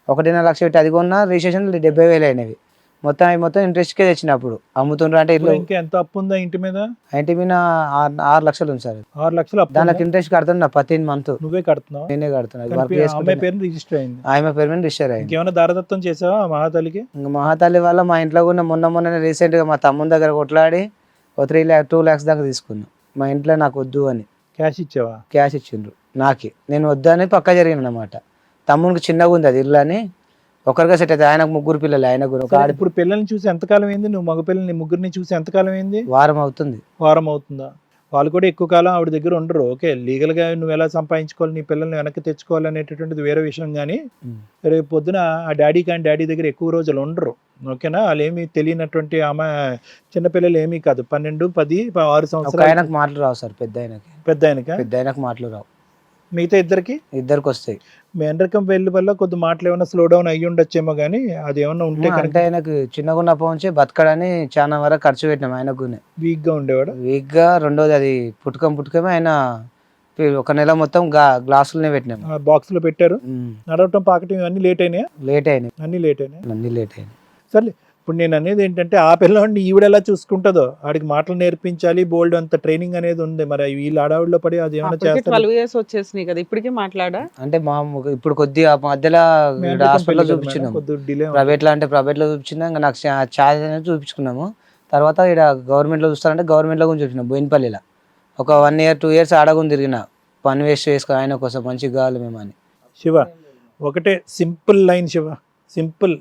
1.5 lakhs పెట్టి అది కొన్నా, రిజిస్ట్రేషన్ 70,000 అయినవి. మొత్తం ఇంట్రెస్ట్కే తెచ్చినప్పుడు అమ్ముతుండ్రు. అంటే ఇల్లు ఇంకా ఎంత అప్పు ఉందా ఇంటి మీద? ఇంటి మీద 6 lakhs ఉంది సార్. 6 lakhs అప్పు. దానికి ఇంట్రెస్ట్ కడుతున్నా 13 months. నువ్వే కడుతున్నావు? నేనే కడుతున్నా. అమ్మాయి పేరు రిజిస్టర్ అయింది. ఆమె పేరు మీద రిజిస్టర్ అయింది. ఇంకేమైనా దారదత్తం చేసావా మహాతల్లికి? ఇంకా మహాతల్లి వల్ల మా ఇంట్లో కూడా మొన్ననే రీసెంట్గా మా తమ్ముని దగ్గర కొట్లాడి 2 lakhs దాకా తీసుకున్నాం. మా ఇంట్లో నాకు వద్దు అని క్యాష్ ఇచ్చావా? క్యాష్ ఇచ్చిండ్రు నాకి. నేను వద్దని పక్క జరిగిన అనమాట. తమ్మునికి చిన్నగా ఉంది అది ఇల్లు అని ఒకరిగా సెట్ అయితే. ఆయనకు 3 పిల్లలు, ఆయన కూడా ఒక ఇప్పుడు పిల్లల్ని చూసి ఎంతకాలం అయింది? నువ్వు మగ పిల్లల్ని ముగ్గురిని చూసి ఎంతకాలం అయింది? వారం అవుతుంది. వారం అవుతుందా? వాళ్ళు కూడా ఎక్కువ కాలం ఆవిడ దగ్గర ఉండరు. ఓకే, లీగల్గా నువ్వు ఎలా సంపాదించుకోవాలి, నీ పిల్లల్ని వెనక్కి తెచ్చుకోవాలి అనేటటువంటిది వేరే విషయం. కానీ రేపు పొద్దున ఆ డాడీ దగ్గర ఎక్కువ రోజులు ఉండరు. ఓకేనా? వాళ్ళు ఏమీ తెలియనటువంటి ఆమె చిన్నపిల్లలు ఏమీ కాదు. 12, 10, 6 సంవత్సరాలు. ఆయనకు మాటలు రావు సార్. పెద్ద ఆయనకు మాటలు రావు. మిగతా ఇద్దరికి వస్తాయి. మేనరకం పెళ్లి వల్ల కొద్ది మాటలు ఏమైనా స్లో డౌన్ అయ్యి ఉండొచ్చేమో, కానీ అది ఏమన్నా ఉంటే అంటే ఆయనకు చిన్నగా ఉన్నప్పటి నుంచి బతకడని చాలా వరకు ఖర్చు పెట్టినాం. ఆయనకు వీక్ గా ఉండేవాడు. రెండోది అది పుట్టుకమే ఆయన 1 నెల మొత్తం గ్లాసులనే పెట్టినాం. బాక్స్ లో పెట్టారు. నడవటం పాకటం ఇవన్నీ లేట్ అయినాయి. అన్ని లేట్ అయినాయి. సరే, ఇప్పుడు నేను అనేది ఏంటంటే ఆ పిల్లవాడిని ఈవిడ ఎలా చూసుకుంటుందో, ఆడికి మాటలు నేర్పించాలి, బోల్డ్ అంత ట్రైనింగ్ అనేది ఉంది. మరి వీళ్ళు ఆడవాళ్ళలో పడి అది ఏమైనా చేస్తారు. 12 years వచ్చేసినాయి కదా, ఇప్పటికీ మాట్లాడా? అంటే మా ఇప్పుడు కొద్దిగా మధ్యలో హాస్పిటల్లో చూపించినాం. ప్రైవేట్ లో చూపించినా. ఇంకా నాకు ఛార్జ్ అనేది చూపించుకున్నాము. తర్వాత ఇక్కడ గవర్నమెంట్ లో చూస్తారంటే గవర్నమెంట్ లో కూడా చూపించినాం. బోయినపల్లిలో ఒక 1 year 2 years ఆడకుండా తిరిగిన, పని వేస్ట్ చేసుకో ఆయన కోసం మంచిగా కావాలి మేము అని. శివ, ఒకటే సింపుల్ లైన్ శివ, సింపుల్.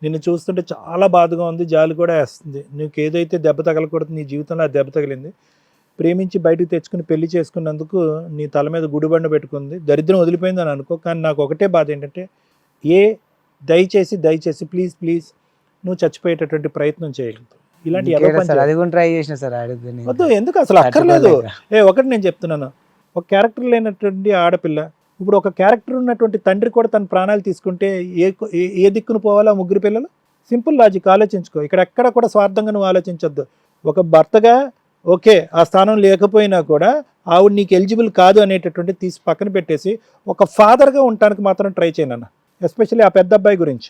నిన్ను చూస్తుంటే చాలా బాధగా ఉంది, జాలి కూడా వేస్తుంది. నీకు ఏదైతే దెబ్బ తగలకూడదు నీ జీవితంలో ఆ దెబ్బ తగిలింది. ప్రేమించి బయటకు తెచ్చుకుని పెళ్లి చేసుకున్నందుకు నీ తల మీద గుడిబండ పెట్టుకుంది. దరిద్రం వదిలిపోయిందని అనుకో. కానీ నాకు ఒకటే బాధ ఏంటంటే, దయచేసి ప్లీజ్ నువ్వు చచ్చిపోయేటటువంటి ప్రయత్నం చేయగలుగుతావు. ఇలాంటి అది కూడా ట్రై చేసిన సార్. వద్దు, ఎందుకు అసలు అక్కర్లేదు. ఒకటి నేను చెప్తున్నాను, ఒక క్యారెక్టర్ లేనటువంటి ఆడపిల్ల, ఇప్పుడు ఒక క్యారెక్టర్ ఉన్నటువంటి తండ్రి కూడా తన ప్రాణాలు తీసుకుంటే ఏ దిక్కును పోవాలో ఆ ముగ్గురు పిల్లలు? సింపుల్ లాజిక్ ఆలోచించుకో. ఇక్కడ ఎక్కడ కూడా స్వార్థంగా నువ్వు ఆలోచించొద్దు. ఒక భర్తగా ఓకే, ఆ స్థానం లేకపోయినా కూడా ఆవిడ నీకు ఎలిజిబుల్ కాదు అనేటటువంటి తీసి పక్కన పెట్టేసి ఒక ఫాదర్గా ఉండటానికి మాత్రం ట్రై చేయనన్న. ఎస్పెషల్లీ ఆ పెద్ద అబ్బాయి గురించి.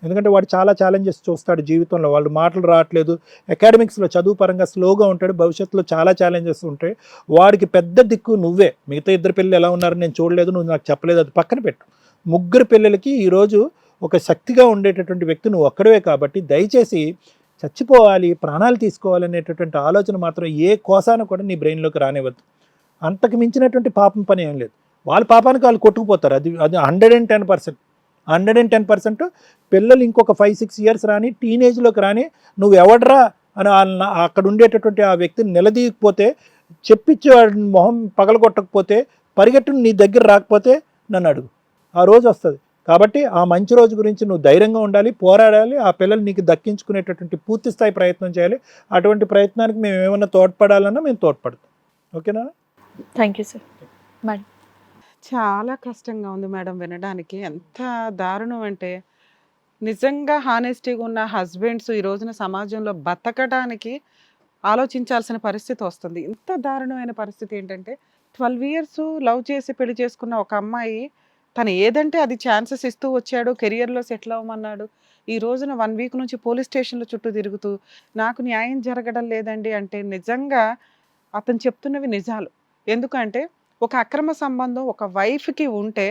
ఎందుకంటే వాడు చాలా ఛాలెంజెస్ చూస్తాడు జీవితంలో. వాళ్ళు మాటలు రావట్లేదు, అకాడమిక్స్లో చదువు పరంగా స్లోగా ఉంటాడు, భవిష్యత్తులో చాలా ఛాలెంజెస్ ఉంటాయి. వాడికి పెద్ద దిక్కు నువ్వే. మిగతా 2 పిల్లలు ఎలా ఉన్నారని నేను చూడలేదు, నువ్వు నాకు చెప్పలేదు, అది పక్కన పెట్టు. 3 పిల్లలకి ఈరోజు ఒక శక్తిగా ఉండేటటువంటి వ్యక్తి నువ్వు ఒక్కడవే. కాబట్టి దయచేసి చచ్చిపోవాలి, ప్రాణాలు తీసుకోవాలి అనేటటువంటి ఆలోచన మాత్రం ఏ కోసాన కూడా నీ బ్రెయిన్లోకి రానివ్వద్దు. అంతకు మించినటువంటి పాపం పని ఏం లేదు. వాళ్ళ పాపానికి వాళ్ళు కొట్టుకుపోతారు. అది 110%. పిల్లలు ఇంకొక 5-6 years రాని, టీనేజ్లోకి రాని, నువ్వు ఎవడరా అని అక్కడ ఉండేటటువంటి ఆ వ్యక్తిని నిలదీయకపోతే, చెప్పించి వాడి మొహం పగలగొట్టకపోతే, పరిగెట్టు నీ దగ్గర రాకపోతే నన్ను అడుగు, ఆ రోజు వస్తుంది. కాబట్టి ఆ మంచి రోజు గురించి నువ్వు ధైర్యంగా ఉండాలి, పోరాడాలి. ఆ పిల్లలు నీకు దక్కించుకునేటటువంటి పూర్తి స్థాయి ప్రయత్నం చేయాలి. అటువంటి ప్రయత్నానికి మేము ఏమైనా తోడ్పడాలన్నా మేము తోడ్పడతాం. ఓకేనా? Thank you sir. మేడం, చాలా కష్టంగా ఉంది మేడం వినడానికి. ఎంత దారుణం అంటే, నిజంగా హానెస్టీగా ఉన్న హస్బెండ్స్ ఈ రోజున సమాజంలో బతకడానికి ఆలోచించాల్సిన పరిస్థితి వస్తుంది. ఇంత దారుణమైన పరిస్థితి ఏంటంటే 12 ఇయర్స్ లవ్ చేసి పెళ్లి చేసుకున్న ఒక అమ్మాయి తను ఏదంటే అది ఛాన్సెస్ ఇస్తూ వచ్చాడు, కెరియర్‌లో సెటిల్ అవ్వమన్నాడు. ఈ రోజున 1 వీక్ నుంచి పోలీస్ స్టేషన్‌ల చుట్టూ తిరుగుతూ నాకు న్యాయం జరగడం లేదండి అంటే నిజంగా అతను చెప్తున్నవి నిజాలు. ఎందుకంటే ఒక అక్రమ సంబంధం ఒక వైఫ్‌కి ఉంటే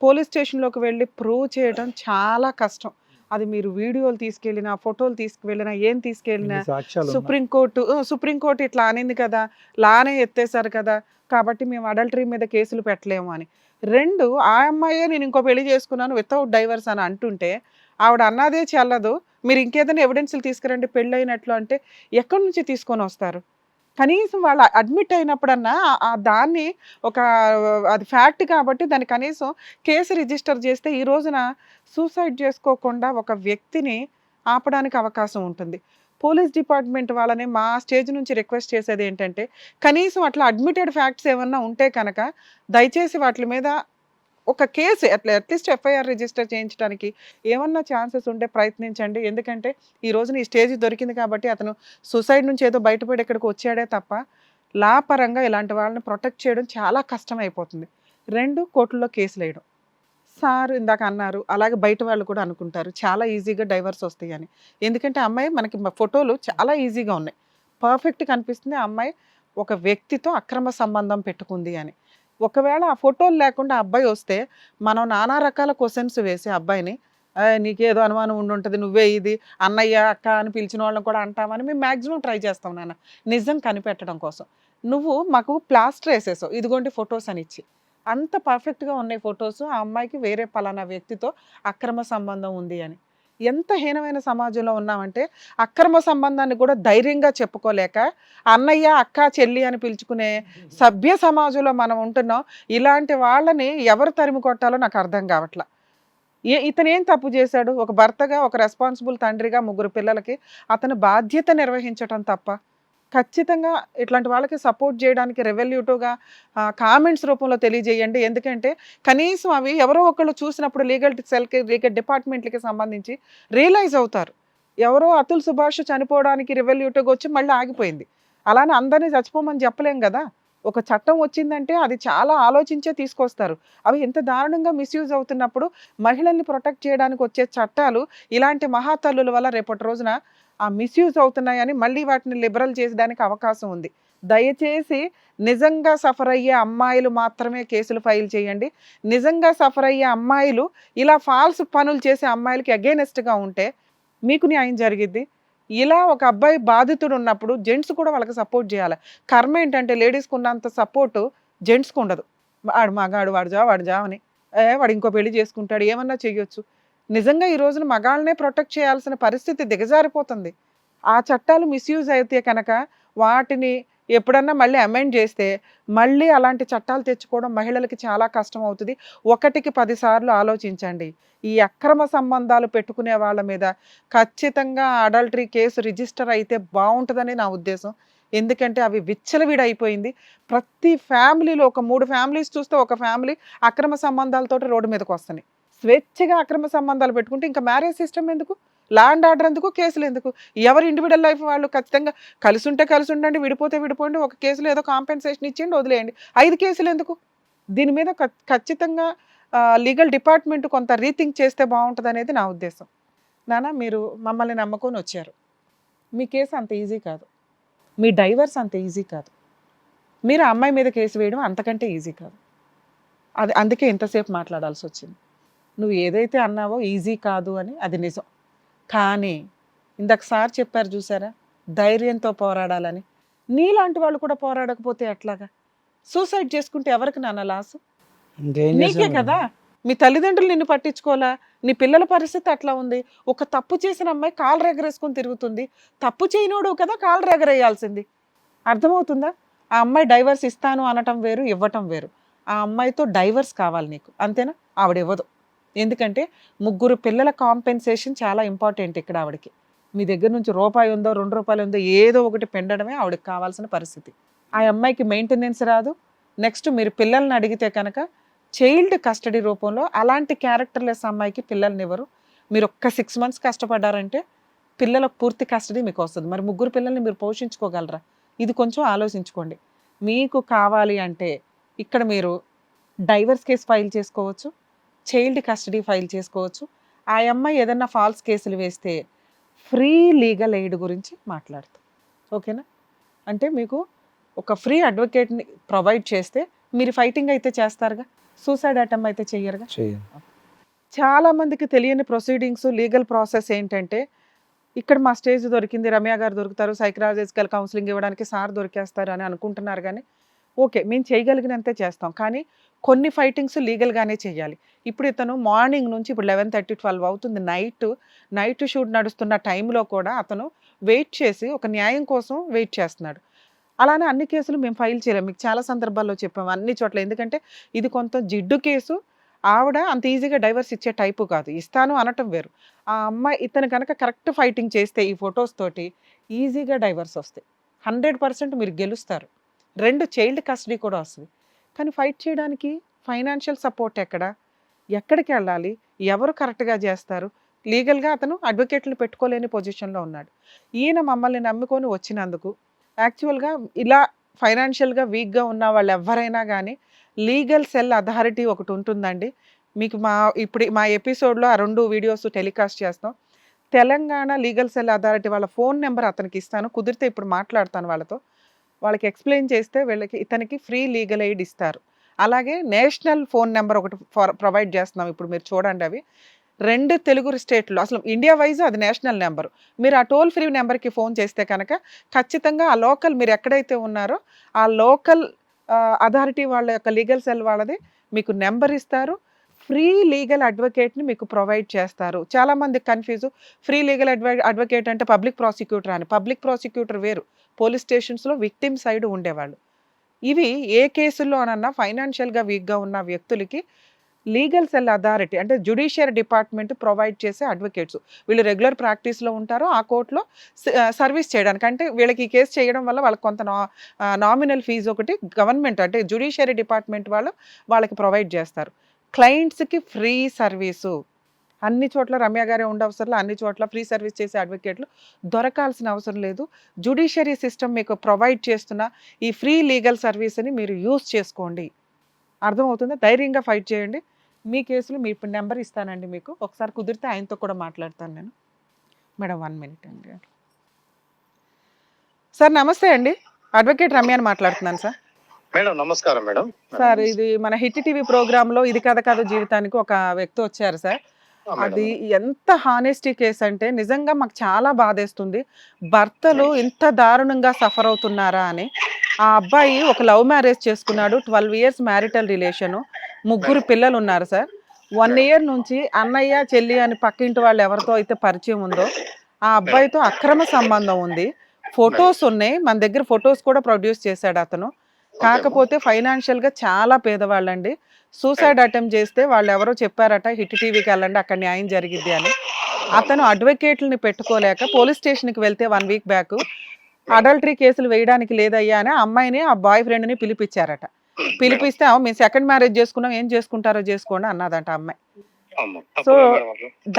పోలీస్ స్టేషన్‌లోకి వెళ్లి ప్రూవ్ చేయడం చాలా కష్టం. అది మీరు వీడియోలు తీసుకెళ్ళినా, ఫోటోలు తీసుకువెళ్ళినా, ఏం తీసుకెళ్ళినా ఇన్ని సాక్ష్యాలు ఉన్నాయి. సుప్రీంకోర్టు ఇట్లా అనింది కదా, లానే ఎత్తేసారు కదా, కాబట్టి మేము అడల్టరీ మీద కేసులు పెట్టలేము అని. 2 ఆ అమ్మాయే నేను ఇంకో పెళ్లి చేసుకున్నాను వితౌట్ డైవర్స్ అని అంటుంటే ఆవిడ అన్నదే చెల్లదు, మీరు ఇంకేదైనా ఎవిడెన్స్‌లు తీసుకురండి పెళ్ళైనట్లు అంటే ఎక్కడి నుంచి తీసుకొని వస్తారు? కనీసం వాళ్ళు అడ్మిట్ అయినప్పుడన్నా దాన్ని ఒక అది ఫ్యాక్ట్ కాబట్టి దాన్ని కనీసం కేసు రిజిస్టర్ చేస్తే ఈ రోజున సూసైడ్ చేసుకోకుండా ఒక వ్యక్తిని ఆపడానికి అవకాశం ఉంటుంది. పోలీస్ డిపార్ట్మెంట్ వాళ్ళని మా స్టేజ్ నుంచి రిక్వెస్ట్ చేసేది ఏంటంటే కనీసం అట్లా అడ్మిటెడ్ ఫ్యాక్ట్స్ ఏమన్నా ఉంటే కనుక దయచేసి వాటి మీద ఒక కేసు అట్లీస్ట్ ఎఫ్ఐఆర్ రిజిస్టర్ చేయించడానికి ఏమన్నా ఛాన్సెస్ ఉంటే ప్రయత్నించండి. ఎందుకంటే ఈ రోజున ఈ స్టేజ్ దొరికింది కాబట్టి అతను సూసైడ్ నుంచి ఏదో బయటపడి ఇక్కడికి వచ్చాడే తప్ప లా పరంగా ఇలాంటి వాళ్ళని ప్రొటెక్ట్ చేయడం చాలా కష్టం అయిపోతుంది. 2 కోర్టుల్లో కేసులు వేయడం. సార్ ఇందాక అన్నారు అలాగే బయట వాళ్ళు కూడా అనుకుంటారు చాలా ఈజీగా డైవర్స్ వస్తాయి అని. ఎందుకంటే అమ్మాయి మనకి ఫోటోలు చాలా ఈజీగా ఉన్నాయి, పర్ఫెక్ట్ కనిపిస్తుంది ఆ అమ్మాయి ఒక వ్యక్తితో అక్రమ సంబంధం పెట్టుకుంది అని. ఒకవేళ ఆ ఫోటోలు లేకుండా అబ్బాయి వస్తే మనం నానా రకాల క్వశ్చన్స్ వేసి అబ్బాయిని నీకేదో అనుమానం ఉండి ఉంటుంది, నువ్వే ఇది అన్నయ్య అక్క అని పిలిచిన వాళ్ళని కూడా అంటామని మేము మ్యాక్సిమం ట్రై చేస్తాం నాన్న నిజం కనిపెట్టడం కోసం. నువ్వు మాకు ప్లాస్టర్ వేసేసావు ఇదిగోండి ఫొటోస్ అని ఇచ్చి, అంత పర్ఫెక్ట్గా ఉన్నాయి ఫొటోస్ ఆ అమ్మాయికి వేరే పలానా వ్యక్తితో అక్రమ సంబంధం ఉంది అని. ఎంత హీనమైన సమాజంలో ఉన్నామంటే అక్రమ సంబంధాన్ని కూడా ధైర్యంగా చెప్పుకోలేక అన్నయ్య అక్క చెల్లి అని పిలుచుకునే సభ్య సమాజంలో మనం ఉంటున్నాం. ఇలాంటి వాళ్ళని ఎవరు తరిమి కొట్టాలో నాకు అర్థం కావట్లా. ఇతను ఏం తప్పు చేశాడు? ఒక భర్తగా ఒక రెస్పాన్సిబుల్ తండ్రిగా 3 పిల్లలకి అతను బాధ్యత నిర్వహించటం తప్ప ఖచ్చితంగా ఇట్లాంటి వాళ్ళకి సపోర్ట్ చేయడానికి రెవల్యూటివ్గా కామెంట్స్ రూపంలో తెలియజేయండి. ఎందుకంటే కనీసం అవి ఎవరో ఒకళ్ళు చూసినప్పుడు లీగల్ డిపార్ట్మెంట్లకి సంబంధించి రియలైజ్ అవుతారు. ఎవరో అతుల్ సుభాష్ చనిపోవడానికి రెవల్యూటివ్గా వచ్చి మళ్ళీ ఆగిపోయింది. అలానే అందరినీ చచ్చిపోమని చెప్పలేం కదా. ఒక చట్టం వచ్చిందంటే అది చాలా ఆలోచించే తీసుకొస్తారు. అవి ఎంత దారుణంగా మిస్యూజ్ అవుతున్నప్పుడు మహిళల్ని ప్రొటెక్ట్ చేయడానికి వచ్చే చట్టాలు ఇలాంటి మహాతల్లుల వల్ల రేపటి రోజున ఆ మిస్యూజ్ అవుతున్నాయని మళ్ళీ వాటిని లిబరల్ చేసేదానికి అవకాశం ఉంది. దయచేసి నిజంగా సఫర్ అయ్యే అమ్మాయిలు మాత్రమే కేసులు ఫైల్ చేయండి. నిజంగా సఫర్ అయ్యే అమ్మాయిలు ఇలా ఫాల్స్ పనులు చేసే అమ్మాయిలకి అగైనెస్ట్గా ఉంటే మీకు న్యాయం జరిగిద్ది. ఇలా ఒక అబ్బాయి బాధితుడు ఉన్నప్పుడు జెంట్స్ కూడా వాళ్ళకి సపోర్ట్ చేయాలి. కర్మ ఏంటంటే లేడీస్కి ఉన్నంత సపోర్టు జెంట్స్కి ఉండదు. వాడు మగాడు వాడు జావని వాడు ఇంకో పెళ్లి చేసుకుంటాడు ఏమన్నా చెయ్యొచ్చు. నిజంగా ఈ రోజున మగాళ్ళనే ప్రొటెక్ట్ చేయాల్సిన పరిస్థితి దిగజారిపోతుంది. ఆ చట్టాలు మిస్యూజ్ అయితే కనుక వాటిని ఎప్పుడన్నా మళ్ళీ అమెండ్ చేస్తే మళ్ళీ అలాంటి చట్టాలు తెచ్చుకోవడం మహిళలకి చాలా కష్టం అవుతుంది. 1కి 10 సార్లు ఆలోచించండి. ఈ అక్రమ సంబంధాలు పెట్టుకునే వాళ్ళ మీద ఖచ్చితంగా అడల్టరీ కేసు రిజిస్టర్ అయితే బాగుంటుందని నా ఉద్దేశం. ఎందుకంటే అవి విచ్చలవిడైపోయింది. ప్రతి ఫ్యామిలీలో ఒక 3 ఫ్యామిలీస్ చూస్తే ఒక ఫ్యామిలీ అక్రమ సంబంధాలతో రోడ్డు మీదకి వస్తున్నాయి. స్వేచ్ఛగా అక్రమ సంబంధాలు పెట్టుకుంటే ఇంకా మ్యారేజ్ సిస్టమ్ ఎందుకు, లా అండ్ ఆర్డర్ ఎందుకు, కేసులు ఎందుకు? ఎవరి ఇండివిజువల్ లైఫ్ వాళ్ళు ఖచ్చితంగా కలిసి ఉంటే కలిసి ఉండండి, విడిపోతే విడిపోండి, ఒక కేసులో ఏదో కాంపెన్సేషన్ ఇచ్చేయండి, వదిలేయండి. 5 కేసులు ఎందుకు? దీని మీద ఖచ్చితంగా లీగల్ డిపార్ట్మెంట్ కొంత రీథింక్ చేస్తే బాగుంటుంది అనేది నా ఉద్దేశం. నాన్న మీరు మమ్మల్ని నమ్ముకొని వచ్చారు, మీ కేసు అంత ఈజీ కాదు, మీ డైవర్స్ అంత ఈజీ కాదు, మీరు ఆ అమ్మాయి మీద కేసు వేయడం అంతకంటే ఈజీ కాదు. అది అందుకే ఇంతసేపు మాట్లాడాల్సి వచ్చింది. నువ్వు ఏదైతే అన్నావో ఈజీ కాదు అని అది నిజం. కానీ ఇందాక సార్ చెప్పారు చూసారా ధైర్యంతో పోరాడాలని, నీలాంటి వాళ్ళు కూడా పోరాడకపోతే ఎట్లాగా? సూసైడ్ చేసుకుంటే ఎవరికి నాన్న లాసు? నీకే కదా. మీ తల్లిదండ్రులు నిన్ను పట్టించుకోవాలా, నీ పిల్లల పరిస్థితి అట్లా ఉంది. ఒక తప్పు చేసిన అమ్మాయి కాలు రెగరేసుకొని తిరుగుతుంది, తప్పు చేయనోడు కదా కాలు రెగరేయాల్సింది. అర్థమవుతుందా? ఆ అమ్మాయి డైవర్స్ ఇస్తాను అనటం వేరు, ఇవ్వటం వేరు. ఆ అమ్మాయితో డైవర్స్ కావాలి నీకు, అంతేనా? ఆవిడ ఇవ్వదు. ఎందుకంటే 3 పిల్లల కాంపెన్సేషన్ చాలా ఇంపార్టెంట్ ఇక్కడ ఆవిడకి. మీ దగ్గర నుంచి రూపాయి ఉందో 2 రూపాయలు ఉందో ఏదో ఒకటి పెండడమే ఆవిడకి కావాల్సిన పరిస్థితి. ఆ అమ్మాయికి మెయింటెనెన్స్ రాదు. నెక్స్ట్ మీరు పిల్లల్ని అడిగితే కనుక చైల్డ్ కస్టడీ రూపంలో అలాంటి క్యారెక్టర్లెస్ అమ్మాయికి పిల్లల్ని ఇవ్వరు. మీరు ఒక్క 6 months కష్టపడ్డారంటే పిల్లలకు పూర్తి కస్టడీ మీకు వస్తుంది. మరి ముగ్గురు పిల్లల్ని మీరు పోషించుకోగలరా? ఇది కొంచెం ఆలోచించుకోండి. మీకు కావాలి అంటే ఇక్కడ మీరు డైవర్స్ కేసు ఫైల్ చేసుకోవచ్చు, చైల్డ్ కస్టడీ ఫైల్ చేసుకోవచ్చు. ఆ అమ్మాయి ఏదన్నా ఫాల్స్ కేసులు వేస్తే ఫ్రీ లీగల్ ఎయిడ్ గురించి మాట్లాడుతాం. ఓకేనా? అంటే మీకు ఒక ఫ్రీ అడ్వకేట్ని ప్రొవైడ్ చేస్తే మీరు ఫైటింగ్ అయితే చేస్తారుగా, సూసైడ్ అటెంప్ట్ అయితే చెయ్యరుగా. చాలా మందికి తెలియని ప్రొసీడింగ్స్, లీగల్ ప్రాసెస్ ఏంటంటే, ఇక్కడ మా స్టేజ్ దొరికింది, రమ్య గారు దొరుకుతారు, సైకలాజికల్ కౌన్సిలింగ్ ఇవ్వడానికి సార్ దొరికేస్తారు అని అనుకుంటున్నారు. కానీ ఓకే, మేము చేయగలిగినంతే చేస్తాం. కానీ కొన్ని ఫైటింగ్స్ లీగల్గానే చేయాలి. ఇప్పుడు ఇతను మార్నింగ్ నుంచి ఇప్పుడు 11:30, 12 అవుతుంది, నైట్ షూట్ నడుస్తున్న టైంలో కూడా అతను వెయిట్ చేసి ఒక న్యాయం కోసం వెయిట్ చేస్తున్నాడు. అలానే అన్ని కేసులు మేము ఫైల్ చేయలేము. మీకు చాలా సందర్భాల్లో చెప్పాము అన్ని చోట్ల. ఎందుకంటే ఇది కొంత జిడ్డు కేసు. ఆవిడ అంత ఈజీగా డైవర్స్ ఇచ్చే టైపు కాదు. ఇస్తాను అనటం వేరు. ఆ అమ్మాయి ఇతను కనుక కరెక్ట్ ఫైటింగ్ చేస్తే ఈ ఫొటోస్ తోటి ఈజీగా డైవర్స్ వస్తాయి. 100% మీరు గెలుస్తారు. 2 చైల్డ్ కస్టడీ కూడా వస్తుంది. కానీ ఫైట్ చేయడానికి ఫైనాన్షియల్ సపోర్ట్ ఎక్కడికి వెళ్ళాలి, ఎవరు కరెక్ట్గా చేస్తారు? లీగల్గా అతను అడ్వకేట్లు పెట్టుకోలేని పొజిషన్లో ఉన్నాడు. ఈయన మమ్మల్ని నమ్ముకొని వచ్చినందుకు యాక్చువల్గా ఇలా ఫైనాన్షియల్గా వీక్గా ఉన్న వాళ్ళు ఎవరైనా కానీ లీగల్ సెల్ అథారిటీ ఒకటి ఉంటుందండి. మీకు మా ఎపిసోడ్లో ఆ 2 వీడియోస్ టెలికాస్ట్ చేస్తాం. తెలంగాణ లీగల్ సెల్ అథారిటీ వాళ్ళ ఫోన్ నెంబర్ అతనికి ఇస్తాను, కుదిరితే ఇప్పుడు మాట్లాడతాను వాళ్ళతో. వాళ్ళకి ఎక్స్ప్లెయిన్ చేస్తే ఇతనికి ఫ్రీ లీగల్ ఎయిడ్ ఇస్తారు. అలాగే నేషనల్ ఫోన్ నెంబర్ ఒకటి ప్రొవైడ్ చేస్తున్నాం. ఇప్పుడు మీరు చూడండి, అవి 2 తెలుగు స్టేట్లో, అసలు ఇండియా వైజ్ అది నేషనల్ నెంబరు. మీరు ఆ టోల్ ఫ్రీ నెంబర్కి ఫోన్ చేస్తే కనుక ఖచ్చితంగా ఆ లోకల్, మీరు ఎక్కడైతే ఉన్నారో ఆ లోకల్ అథారిటీ వాళ్ళ యొక్క లీగల్ సెల్ వాళ్ళది మీకు నెంబర్ ఇస్తారు. ఫ్రీ లీగల్ అడ్వకేట్ని మీకు ప్రొవైడ్ చేస్తారు. చాలామంది కన్ఫ్యూజ్, ఫ్రీ లీగల్ అడ్వకేట్ అంటే పబ్లిక్ ప్రాసిక్యూటర్ అని. పబ్లిక్ ప్రాసిక్యూటర్ వేరు, పోలీస్ స్టేషన్స్లో విక్టిమ్ సైడ్ ఉండేవాళ్ళు. ఇవి ఏ కేసుల్లోనన్నా ఫైనాన్షియల్గా వీక్గా ఉన్న వ్యక్తులకి లీగల్ సెల్ అథారిటీ అంటే జ్యుడిషియరీ డిపార్ట్మెంట్ ప్రొవైడ్ చేసే అడ్వకేట్స్. వీళ్ళు రెగ్యులర్ ప్రాక్టీస్లో ఉంటారు ఆ కోర్టులో సర్వీస్ చేయడానికి. అంటే వీళ్ళకి ఈ కేసు చేయడం వల్ల వాళ్ళకి కొంత నామినల్ ఫీజు ఒకటి గవర్నమెంట్ అంటే జ్యుడిషియరీ డిపార్ట్మెంట్ వాళ్ళకి ప్రొవైడ్ చేస్తారు. క్లయింట్స్కి ఫ్రీ సర్వీసు. అన్ని చోట్ల రమ్య గారే ఉండవసరం, అన్ని చోట్ల ఫ్రీ సర్వీస్ చేసే అడ్వకేట్లు దొరకాల్సిన అవసరం లేదు. జ్యుడిషియరీ సిస్టమ్ మీకు ప్రొవైడ్ చేస్తున్న ఈ ఫ్రీ లీగల్ సర్వీస్ని మీరు యూస్ చేసుకోండి. అర్థమవుతుందా? ధైర్యంగా ఫైట్ చేయండి. మీ కేసులు మీ ఇప్పుడు నెంబర్ ఇస్తానండి మీకు. ఒకసారి కుదిరితే ఆయనతో కూడా మాట్లాడతాను నేను. మేడం 1 minute అండి. సార్ నమస్తే అండి, అడ్వకేట్ రమ్యని మాట్లాడుతున్నాను సార్. మేడం నమస్కారం మేడం. సార్ ఇది మన హిట్ టీవీ ప్రోగ్రాంలో ఇది కథ కాదు జీవితానికి ఒక వ్యక్తి వచ్చారు సార్. అది ఎంత హానెస్టీ కేసు అంటే నిజంగా మాకు చాలా బాధేస్తుంది. భర్తలు ఇంత దారుణంగా సఫర్ అవుతున్నారా అని. ఆ అబ్బాయి ఒక లవ్ మ్యారేజ్ చేసుకున్నాడు, 12 years మ్యారిటల్ రిలేషను, 3 పిల్లలు ఉన్నారు సార్. 1 year నుంచి అన్నయ్య చెల్లి అని పక్కింటి వాళ్ళు ఎవరితో అయితే పరిచయం ఉందో ఆ అబ్బాయితో అక్రమ సంబంధం ఉంది. ఫొటోస్ ఉన్నాయి మన దగ్గర, ఫొటోస్ కూడా ప్రొడ్యూస్ చేశాడు అతను. కాకపోతే ఫైనాన్షియల్గా చాలా పేదవాళ్ళండి. సూసైడ్ అటెంప్ట్ చేస్తే వాళ్ళు ఎవరో చెప్పారట, హిట్ టీవీకి వెళ్ళండి అక్కడ న్యాయం జరిగిద్ది అని. అతను అడ్వకేట్లని పెట్టుకోలేక పోలీస్ స్టేషన్కి వెళ్తే 1 week బ్యాక్ అడల్టరీ కేసులు వేయడానికి లేదయ్యా అని అమ్మాయిని ఆ బాయ్ ఫ్రెండ్ని పిలిపించారట. పిలిపిస్తే మేము సెకండ్ మ్యారేజ్ చేసుకున్నాం, ఏం చేసుకుంటారో చేసుకోండి అన్నదంట అమ్మాయి. సో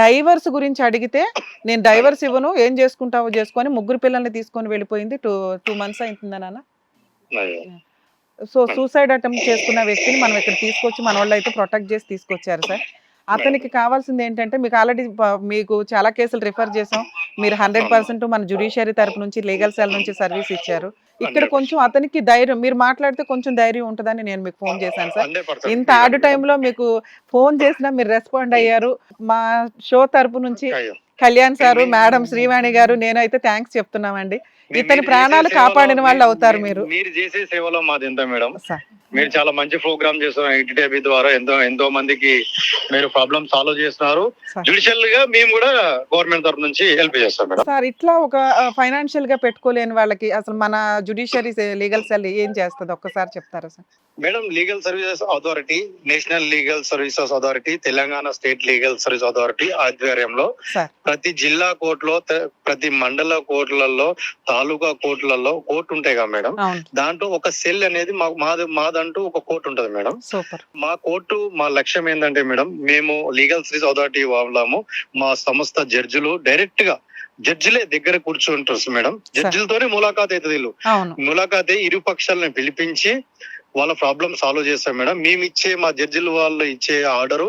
డైవర్స్ గురించి అడిగితే నేను డైవర్స్ ఇవ్వను, ఏం చేసుకుంటావో చేసుకొని 3 పిల్లల్ని తీసుకొని వెళ్ళిపోయింది. 2 months అవుతుందా నాన్న. సో సూసైడ్ అటెంప్ట్ చేసుకున్న వ్యక్తిని మనం ఇక్కడ తీసుకొచ్చి మన వాళ్ళు అయితే ప్రొటెక్ట్ చేసి తీసుకొచ్చారు సార్. అతనికి కావాల్సింది ఏంటంటే, మీకు ఆల్రెడీ మీకు చాలా కేసులు రిఫర్ చేసాం, మీరు 100% మన జ్యుడిషియరీ తరపు నుంచి లీగల్ సెల్ నుంచి సర్వీస్ ఇచ్చారు. ఇక్కడ కొంచెం అతనికి ధైర్యం, మీరు మాట్లాడితే కొంచెం ధైర్యం ఉంటుందని నేను మీకు ఫోన్ చేశాను సార్. ఇంత ఆడు టైంలో మీకు ఫోన్ చేసినా మీరు రెస్పాండ్ అయ్యారు. మా షో తరపు నుంచి కళ్యాణ్ సారు, మేడం శ్రీవాణి గారు, నేనైతే థ్యాంక్స్ చెప్తున్నామండి. ఇతని ప్రాణాలు కాపాడిన వాళ్ళు అవుతారు. మీరు చేసే సేవలో మాది ఎంత మేడం. మీరు చాలా మంచి ప్రోగ్రామ్ చేస్తున్నారు హిట్ టీవీ ద్వారా. ఎంతో మందికి మీరు ప్రాబ్లమ్ సాల్వ్ చేస్తున్నారు. జ్యుడిషియల్ గా మేము కూడా గవర్నమెంట్ తరఫు నుంచి హెల్ప్ చేస్తాం మేడం. సార్ ఇట్లా ఒక ఫైనాన్షియల్ గా పెట్టుకోలేని వాళ్ళకి అసలు మన జ్యుడిషియరీ లీగల్ సెల్ ఏం చేస్తుంది ఒక్కసారి చెప్తారా sir? Madam, legal services authority, national legal services authority, Telangana state legal service authority ఆధ్వర్యంలో ప్రతి జిల్లా కోర్టులో, ప్రతి మండల కోర్టులలో, తాలూకా కోర్టులలో కోర్టు ఉంటాయి కదా మేడం, దాంట్లో ఒక సెల్ అనేది మాదంటూ ఒక కోర్టు ఉంటది మేడం. మా కోర్టు, మా లక్ష్యం ఏంటంటే మేడం, మేము లీగల్ సర్వీస్ అథారిటీ వాళ్ళము, మా సంస్థ జడ్జిలు డైరెక్ట్ గా జడ్జిలే దగ్గర కూర్చుంటారు మేడం. జడ్జిలతోనే ములాఖాత్ అవుతుంది. వీళ్ళు అవును ములాఖాత్ అయ్యి ఇరు పక్షాలను పిలిపించి వాళ్ళ ప్రాబ్లమ్ సాల్వ్ చేస్తాం మేడం. మేము ఇచ్చే మా జడ్జిలు వాళ్ళు ఇచ్చే ఆర్డర్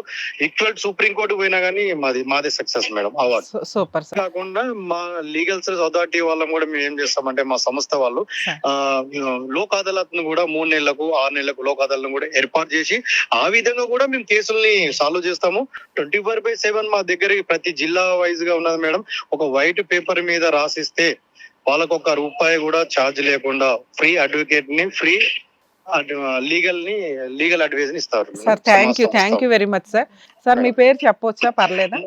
ఈక్వల్ సుప్రీం కోర్టు పోయినా గానీ మాదే success madam award. Super sir. కాకుండా మా లీగల్ సర్వీస్ అథారిటీ వాళ్ళని కూడా మేము ఏం చేస్తామంటే మా సంస్థ వాళ్ళు లోక్ అదాలత్ ను కూడా 3 నెలలకు 6 నెలలకు లోక్ అదాలత్ కూడా ఏర్పాటు చేసి ఆ విధంగా కూడా మేము కేసుల్ని సాల్వ్ చేస్తాము. 24/7 మా దగ్గర ప్రతి జిల్లా వైజ్ గా ఉన్నది మేడం. ఒక వైట్ పేపర్ మీద రాసిస్తే వాళ్ళకు ₹1 కూడా ఛార్జ్ లేకుండా ఫ్రీ అడ్వకేట్ ని ఫ్రీ లీగల్ అడ్వైజ్ ని ఇస్తారు సార్. Thank you very much sir. Sir మీ పేరు చెప్పొచ్చా? పర్లేదా?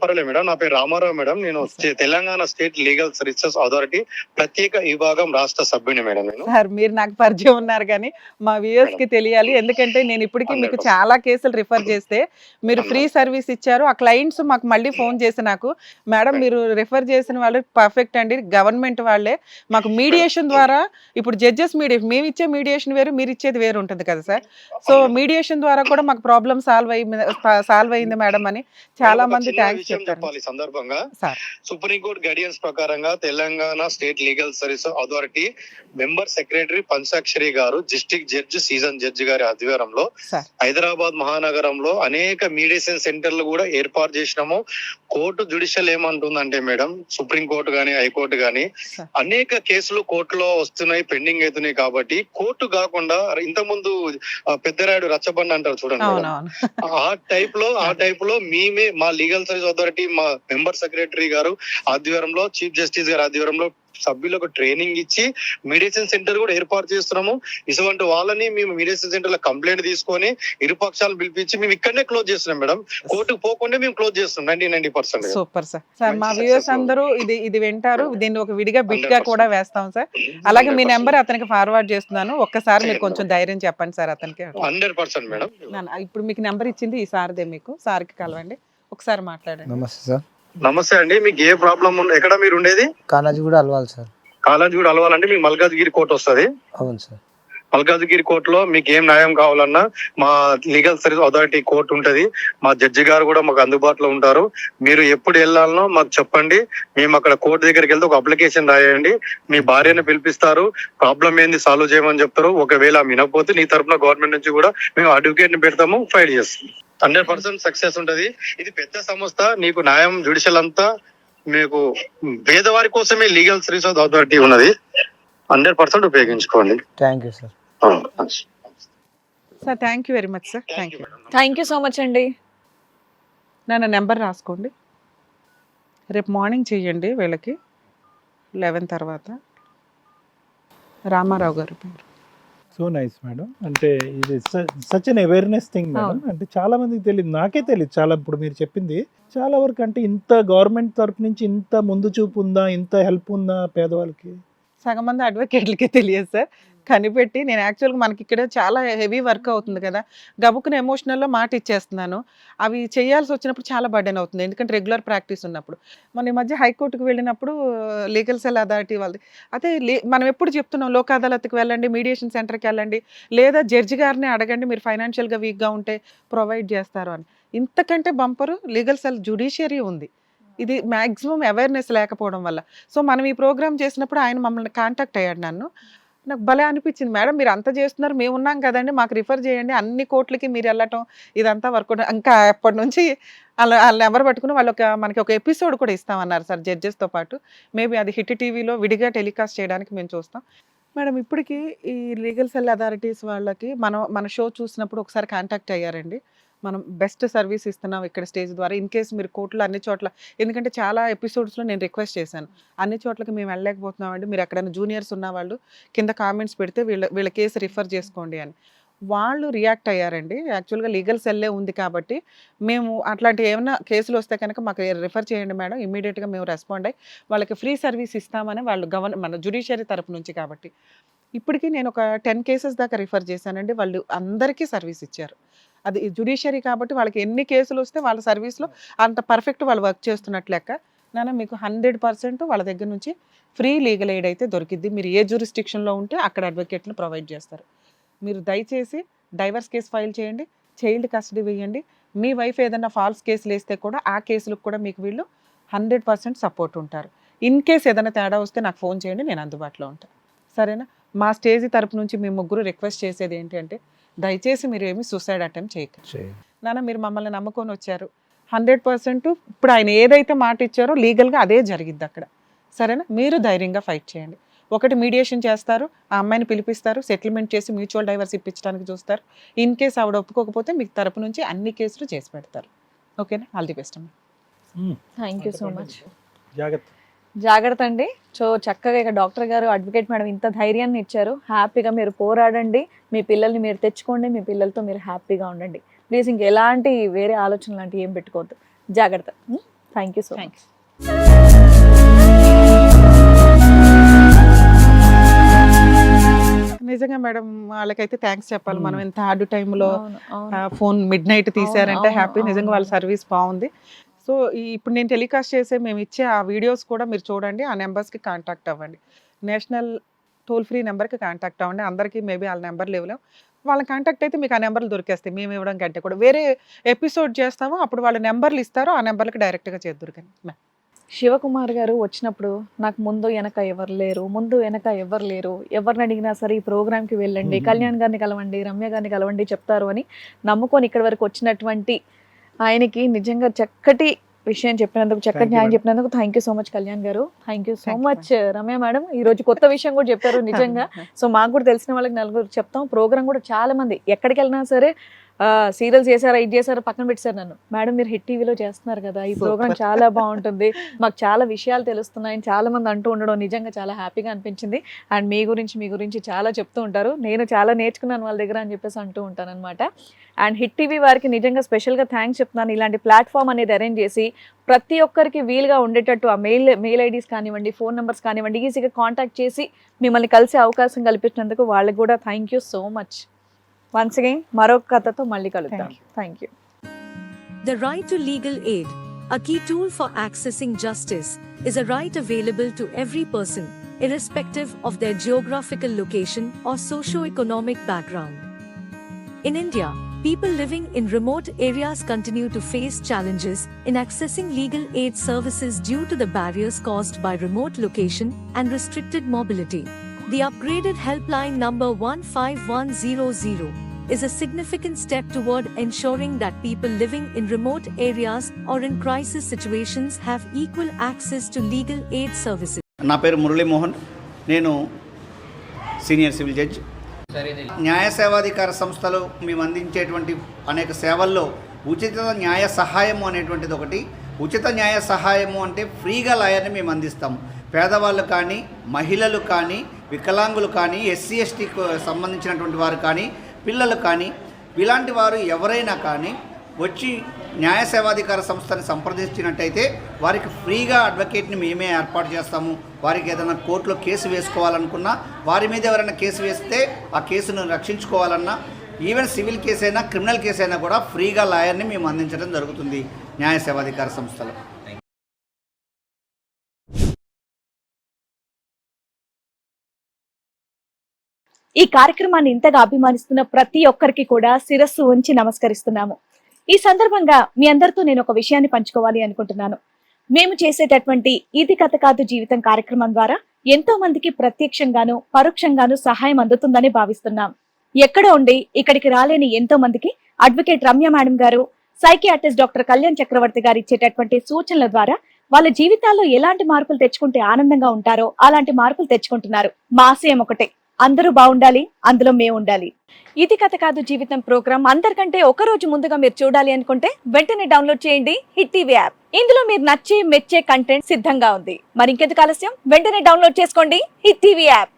పర్లేదు మేడం. నా పేరు రామారావు మేడం. నేను Telangana state legal services authority ప్రత్యేక విభాగం రాష్ట్ర సభ్యుని మేడం. నేను సార్ మీరు నాకు పరిచయం ఉన్నారు కానీ మా వ్యూయర్స్ కి తెలియాలి. ఎందుకంటే నేను ఇప్పటికీ మీకు చాలా కేసులు రిఫర్ చేస్తే మీరు ఫ్రీ సర్వీస్ ఇచ్చారు. ఆ క్లయింట్స్ మాకు మళ్ళీ ఫోన్ చేసి నాకు మేడం మీరు రిఫర్ చేసిన వాళ్ళు పర్ఫెక్ట్ అండి, గవర్నమెంట్ వాళ్ళే, మాకు మీడియేషన్ ద్వారా ఇప్పుడు జడ్జెస్ మేము ఇచ్చే మీడియేషన్ వేరు, మీరు ఇచ్చేది వేరు ఉంటుంది కదా సార్. సో మీడియేషన్ ద్వారా కూడా మాకు ప్రాబ్లమ్ సాల్వ్ అయింది మేడం అని చాలా మంది థ్యాంక్స్ చెప్పాలి. సందర్భంగా సుప్రీంకోర్టు గైడెన్స్ ప్రకారంగా Telangana state legal service authority member secretary పంచాక్షరి గారు డిస్ట్రిక్ట్ జడ్జి సీజన్ జడ్జి గారి ఆధ్వర్యంలో హైదరాబాద్ మహానగరంలో అనేక మీడియేషన్ సెంటర్లు కూడా ఏర్పాటు చేసినాము. కోర్టు జ్యుడిషియల్ ఏమంటుందంటే మేడం, సుప్రీం కోర్టు గానీ హైకోర్టు గానీ అనేక కేసులు కోర్టులో వస్తున్నాయి, పెండింగ్ అవుతున్నాయి. కాబట్టి కోర్టు కాకుండా ఇంత ముందు పెద్దరాయుడు రచ్చబండ అంటారు చూడండి, ఆ టైప్ లో మేమే మా లీగల్ సర్వీస్ అథారిటీ మా మెంబర్ సెక్రటరీ గారు ఆధ్వర్యంలో చీఫ్ జస్టిస్ గారి ఆధ్వర్యంలో సభ్యులకు ట్రైనింగ్ ఇచ్చి మీడియేషన్ సెంటర్ కూడా ఏర్పాటు చేస్తున్నాము. ఇటువంటి వాళ్ళని మేము మీడియేషన్ సెంటర్ లో కంప్లైంట్ తీసుకొని ఇరు పక్షాలను పిలిపించి మేము ఇక్కడనే క్లోజ్ చేస్తున్నాం మేడం. కోర్టుకు పోకుండా మేము క్లోజ్ చేస్తున్నాం 90%. Super sir. సార్ మా వ్యూయర్స్ అందరూ ఇది వింటారు. దీన్ని ఒక విడిగా బిట్ గా కూడా వేస్తాం సార్. అలాగే మీ నెంబర్ అతనికి ఫార్వర్డ్ చేస్తున్నాను. ఒక్కసారి మీరు కొంచెం ధైర్యం చెప్పండి సార్ అతనికి. 100% మేడం. ఇప్పుడు మీకు నెంబర్ ఇచ్చింది ఈ సార్దే, మీకు సార్కి కలవండి, ఒకసారి మాట్లాడండి. నమస్తే సార్. నమస్తే అండి. మీకు ఏ ప్రాబ్లం ఎక్కడ మీరు ఉండేది? కాలాజీగూడ అలవాలి సార్. కాలాజీగూడ అలవాలంటే మీకు మల్కాజ్గిరి కోర్టు వస్తుంది. అవును సార్. మల్కాజ్గిరి కోర్టులో మీకు ఏం న్యాయం కావాలన్నా మా లీగల్ సర్వీస్ అథారిటీ కోర్టు ఉంటది. మా జడ్జి గారు కూడా మాకు అందుబాటులో ఉంటారు. మీరు ఎప్పుడు వెళ్ళాలనో మాకు చెప్పండి. మేము అక్కడ కోర్టు దగ్గరికి వెళ్తే ఒక అప్లికేషన్ రాయండి. మీ భార్యను పిలిపిస్తారు, ప్రాబ్లం ఏంది సాల్వ్ చేయమని చెప్తారు. ఒకవేళ వినకపోతే నీ తరఫున గవర్నమెంట్ నుంచి కూడా మేము అడ్వకేట్ ని పెడతాము, ఫైల్ చేస్తాం. 100% సక్సెస్ ఉంటది. ఇది పెద్ద సంస్థ. నీకు న్యాయం జ్యుడిషియల్ అంతా మీకు పేదవారి కోసమే లీగల్ సర్వీస్ అథారిటీ ఉన్నది. 100% ఉపయోగించుకోండి. Thank you sir. Sir thank you very much sir. Thank you so much అండి. నా నెంబర్ రాసుకోండి. రేపు మార్నింగ్ చెయ్యండి వీళ్ళకి 11 తర్వాత. రామారావు గారు పేరు. So nice madam. అంటే ఇది such an awareness thing madam. అంటే చాలా మందికి తెలియదు, నాకే తెలియదు చాలా. ఇప్పుడు మీరు చెప్పింది చాలా వరకు అంటే ఇంత గవర్నమెంట్ తరఫు నుంచి ఇంత ముందు చూపు ఉందా, ఇంత హెల్ప్ ఉందా పేదవాళ్ళకి? సగం మంది అడ్వకేట్లకే తెలియదు సార్. కనిపెట్టి నేను యాక్చువల్గా మనకి ఇక్కడ చాలా హెవీ వర్క్ అవుతుంది కదా, గబుక్కున ఎమోషనల్లో మాట ఇచ్చేస్తున్నాను. అవి చేయాల్సి వచ్చినప్పుడు చాలా బర్డెన్ అవుతుంది, ఎందుకంటే రెగ్యులర్ ప్రాక్టీస్ ఉన్నప్పుడు. మన ఈ మధ్య హైకోర్టుకు వెళ్ళినప్పుడు లీగల్ సెల్ అథారిటీ వాళ్ళది అదే మనం ఎప్పుడు చెప్తున్నాం, లోక్ అదాలత్కి వెళ్ళండి, మీడియేషన్ సెంటర్కి వెళ్ళండి, లేదా జడ్జి గారిని అడగండి, మీరు ఫైనాన్షియల్గా వీక్గా ఉంటే ప్రొవైడ్ చేస్తారు అని. ఇంతకంటే బంపరు లీగల్ సెల్ జ్యుడిషియరీ ఉంది. ఇది మ్యాక్సిమం అవేర్నెస్ లేకపోవడం వల్ల. సో మనం ఈ ప్రోగ్రామ్ చేసినప్పుడు ఆయన మమ్మల్ని కాంటాక్ట్ అయ్యాడు. నాకు భలే అనిపించింది, మేడం మీరు అంత చేస్తున్నారు, మేము ఉన్నాం కదండి, మాకు రిఫర్ చేయండి. అన్ని కోర్టులకి మీరు వెళ్ళటం ఇదంతా వర్కౌట్. ఇంకా ఎప్పటి నుంచి వాళ్ళ నెంబర్ పట్టుకుని వాళ్ళు మనకి ఒక ఎపిసోడ్ కూడా ఇస్తామన్నారు సార్ జడ్జెస్తో పాటు. మేబీ అది హిట్ టీవీలో విడిగా టెలికాస్ట్ చేయడానికి మేము చూస్తాం. మేడం ఇప్పటికీ ఈ లీగల్ సెల్ అథారిటీస్ వాళ్ళకి మన షో చూసినప్పుడు ఒకసారి కాంటాక్ట్ అయ్యారండి. మనం బెస్ట్ సర్వీస్ ఇస్తున్నాం ఇక్కడ స్టేజ్ ద్వారా. ఇన్ కేస్ మీరు కోర్టులో అన్ని చోట్ల, ఎందుకంటే చాలా ఎపిసోడ్స్లో నేను రిక్వెస్ట్ చేశాను, అన్ని చోట్లకి మేము వెళ్ళలేకపోతున్నామండి, మీరు ఎక్కడైనా జూనియర్స్ ఉన్న వాళ్ళు కింద కామెంట్స్ పెడితే వీళ్ళ కేసు రిఫర్ చేసుకోండి అని. వాళ్ళు రియాక్ట్ అయ్యారండి. యాక్చువల్గా లీగల్ సెల్లే ఉంది కాబట్టి మేము అట్లాంటి ఏమైనా కేసులు వస్తే కనుక మాకు రిఫర్ చేయండి మేడం, ఇమీడియట్గా మేము రెస్పాండ్ అయ్యి వాళ్ళకి ఫ్రీ సర్వీస్ ఇస్తామని వాళ్ళు మన జ్యుడిషియరీ తరపు నుంచి. కాబట్టి ఇప్పటికీ నేను ఒక 10 కేసెస్ దాకా రిఫర్ చేశానండి. వాళ్ళు అందరికీ సర్వీస్ ఇచ్చారు. అది జ్యుడిషియరీ కాబట్టి వాళ్ళకి ఎన్ని కేసులు వస్తే వాళ్ళ సర్వీస్లో అంత పర్ఫెక్ట్ వాళ్ళు వర్క్ చేస్తున్నట్లు లెక్క. మీకు 100% వాళ్ళ దగ్గర నుంచి ఫ్రీ లీగల్ ఎయిడ్ అయితే దొరికిద్ది. మీరు ఏ జ్యూరిస్డిక్షన్లో ఉంటే అక్కడ అడ్వకేట్ని ప్రొవైడ్ చేస్తారు. మీరు దయచేసి డైవర్స్ కేసు ఫైల్ చేయండి, చైల్డ్ కస్టడీ వేయండి. మీ వైఫ్ ఏదైనా ఫాల్స్ కేసులు వేస్తే కూడా ఆ కేసులకు కూడా మీకు వీళ్ళు 100% సపోర్ట్ ఉంటారు. ఇన్ కేస్ ఏదైనా తేడా వస్తే నాకు ఫోన్ చేయండి, నేను అందుబాటులో ఉంటాను. సరేనా? మా స్టేజ్ తరపు నుంచి మేము ముగ్గురు రిక్వెస్ట్ చేసేది ఏంటి అంటే, దయచేసి మీరు ఏమి సూసైడ్ అటెంప్ట్ చేయకండి. నాన్న మీరు మమ్మల్ని నమ్ముకొని వచ్చారు, 100% ఇప్పుడు ఆయన ఏదైతే మాట ఇచ్చారో లీగల్గా అదే జరిగిద్ది అక్కడ. సరేనా? మీరు ధైర్యంగా ఫైట్ చేయండి. ఒకటి మీడియేషన్ చేస్తారు, ఆ అమ్మాయిని పిలిపిస్తారు, సెటిల్మెంట్ చేసి మ్యూచువల్ డైవర్స్ ఇప్పించడానికి చూస్తారు. ఇన్ కేస్ ఆవిడ ఒప్పుకోకపోతే మీకు తరపు నుంచి అన్ని కేసులు చేసి పెడతారు. ఓకేనా? ఆల్ ది బెస్ట్ అమ్మా. Thank you so much. జాగ్రత్త. జాగ్రత్త అండి. సో చక్కగా ఇక డాక్టర్ గారు, అడ్వకేట్ మేడం ఇంత ధైర్యాన్ని ఇచ్చారు. హ్యాపీగా మీరు పోరాడండి, మీ పిల్లల్ని మీరు తెచ్చుకోండి, మీ పిల్లలతో మీరు హ్యాపీగా ఉండండి. ప్లీజ్ ఇంకెలాంటి వేరే ఆలోచనలు లాంటివి ఏం పెట్టుకోవద్దు. జాగ్రత్త. Thank you so much. నిజంగా మేడం వాళ్ళకైతే థ్యాంక్స్ చెప్పాలి. మనం ఎంత హార్డ్ టైంలో ఫోన్ మిడ్ నైట్ తీసారంటే హ్యాపీ. నిజంగా వాళ్ళ సర్వీస్ బాగుంది. సో ఇప్పుడు నేను టెలికాస్ట్ చేసే మేము ఇచ్చే ఆ వీడియోస్ కూడా మీరు చూడండి, ఆ నెంబర్స్కి కాంటాక్ట్ అవ్వండి. నేషనల్ టోల్ ఫ్రీ నెంబర్కి కాంటాక్ట్ అవ్వండి. అందరికీ మేబీ వాళ్ళ నెంబర్లు ఇవ్వలేం, వాళ్ళ కాంటాక్ట్ అయితే మీకు ఆ నెంబర్లు దొరికేస్తాయి. మేము ఇవ్వడం కంటే కూడా వేరే ఎపిసోడ్ చేస్తాము, అప్పుడు వాళ్ళ నెంబర్లు ఇస్తారో ఆ నెంబర్కి డైరెక్ట్గా చేద్దరు. కానీ శివకుమార్ గారు వచ్చినప్పుడు నాకు ముందు వెనక ఎవరు లేరు, ఎవరిని అడిగినా సరే ఈ ప్రోగ్రామ్కి వెళ్ళండి, కళ్యాణ్ గారిని కలవండి, రమ్య గారిని కలవండి చెప్తారు అని నమ్ముకొని ఇక్కడి వరకు వచ్చినటువంటి ఆయనకి నిజంగా చక్కటి విషయం చెప్పినందుకు, చక్కటి న్యాయం చెప్పినందుకు thank you so much Kalyan గారు. Thank you so much Ramya madam. ఈ రోజు కొత్త విషయం కూడా చెప్పారు నిజంగా. సో మాకు కూడా తెలిసిన వాళ్ళకి నలుగురు చెప్తాం. ప్రోగ్రామ్ కూడా చాలా మంది ఎక్కడికి వెళ్ళినా సరే సీరియల్స్ చేశారా, ఇది చేశారా, పక్కన పెట్టారు నన్ను. మేడం మీరు హిట్ టీవీలో చేస్తున్నారు కదా, ఈ ప్రోగ్రామ్ చాలా బాగుంటుంది, మాకు చాలా విషయాలు తెలుస్తున్నాయని చాలా మంది అంటూ ఉండడం నిజంగా చాలా హ్యాపీగా అనిపించింది. అండ్ మీ గురించి చాలా చెప్తూ ఉంటారు, నేను చాలా నేర్చుకున్నాను వాళ్ళ దగ్గర అని చెప్పేసి అంటూ ఉంటాను అనమాట. అండ్ హిట్ టీవీ వారికి నిజంగా స్పెషల్గా థ్యాంక్స్ చెప్తున్నాను. ఇలాంటి ప్లాట్ఫామ్ అనేది అరేంజ్ చేసి ప్రతి ఒక్కరికి వీలుగా ఉండేటట్టు ఆ మెయిల్ ఐడీస్ కానివ్వండి, ఫోన్ నెంబర్స్ కానివ్వండి, ఈజీగా కాంటాక్ట్ చేసి మిమ్మల్ని కలిసే అవకాశం కల్పించినందుకు వాళ్ళకి కూడా thank you so much. Once again, మరొక కథతో మళ్ళీ కలుద్దాం. Thank you. The right to legal aid, a key tool for accessing justice, is a right available to every person, irrespective of their geographical location or socio-economic background. In India, people living in remote areas continue to face challenges in accessing legal aid services due to the barriers caused by remote location and restricted mobility. The upgraded helpline number 15100 is a significant step toward ensuring that people living in remote areas or in crisis situations have equal access to legal aid services. నా పేరు మురళీ మోహన్, నేను senior civil judge. న్యాయ సేవాధికార సంస్థలో మేము అందించేటువంటి అనేక సేవల్లో ఉచిత న్యాయ సహాయము అనేటువంటిది ఒకటి. ఉచిత న్యాయ సహాయము అంటే ఫ్రీగా లాయర్ని మేము అందిస్తాము. పేదవాళ్ళు కానీ, మహిళలు కానీ, వికలాంగులు కానీ, ఎస్సీ ఎస్టీకి సంబంధించినటువంటి వారు కానీ, పిల్లలు కానీ, ఇలాంటి వారు ఎవరైనా కానీ వచ్చి న్యాయ సేవాధికార సంస్థని సంప్రదించినట్టయితే వారికి ఫ్రీగా అడ్వకేట్ని మేమే ఏర్పాటు చేస్తాము. వారికి ఏదైనా కోర్టులో కేసు వేసుకోవాలనుకున్నా, వారి మీద ఎవరైనా కేసు వేస్తే ఆ కేసును రక్షించుకోవాలన్నా, ఈవెన్ సివిల్ కేసు అయినా క్రిమినల్ కేసు అయినా కూడా ఫ్రీగా లాయర్ని మేము అందించడం జరుగుతుంది న్యాయ సేవాధికార సంస్థలో. ఈ కార్యక్రమాన్ని ఇంతగా అభిమానిస్తున్న ప్రతి ఒక్కరికి కూడా శిరస్సు ఉంచి నమస్కరిస్తున్నాము. ఈ సందర్భంగా మీ అందరితో నేను ఒక విషయాన్ని పంచుకోవాలి అనుకుంటున్నాను. మేము చేసేటటువంటి ఇది కథ కాదు జీవితం కార్యక్రమం ద్వారా ఎంతో మందికి ప్రత్యక్షంగాను పరోక్షంగాను సహాయం అందుతుందని భావిస్తున్నాం. ఎక్కడ ఉండి ఇక్కడికి రాలేని ఎంతో మందికి అడ్వకేట్ రమ్య మేడం గారు, సైకియాట్రిస్ట్ డాక్టర్ కళ్యాణ్ చక్రవర్తి గారు ఇచ్చేటటువంటి సూచనల ద్వారా వాళ్ళ జీవితాల్లో ఎలాంటి మార్పులు తెచ్చుకుంటే ఆనందంగా ఉంటారో అలాంటి మార్పులు తెచ్చుకుంటున్నారు. మా ఆశయం ఒకటే, అందరూ బాగుండాలి, అందులో మేము ఉండాలి. ఇది కథ కాదు జీవితం ప్రోగ్రామ్ అందరికంటే ఒక రోజు ముందుగా మీరు చూడాలి అనుకుంటే వెంటనే డౌన్లోడ్ చేయండి హిట్ టీవీ యాప్. ఇందులో మీరు నచ్చే మెచ్చే కంటెంట్ సిద్ధంగా ఉంది. మరి ఇంకెందుకు ఆలస్యం, వెంటనే డౌన్లోడ్ చేసుకోండి హిట్ టీవీ యాప్.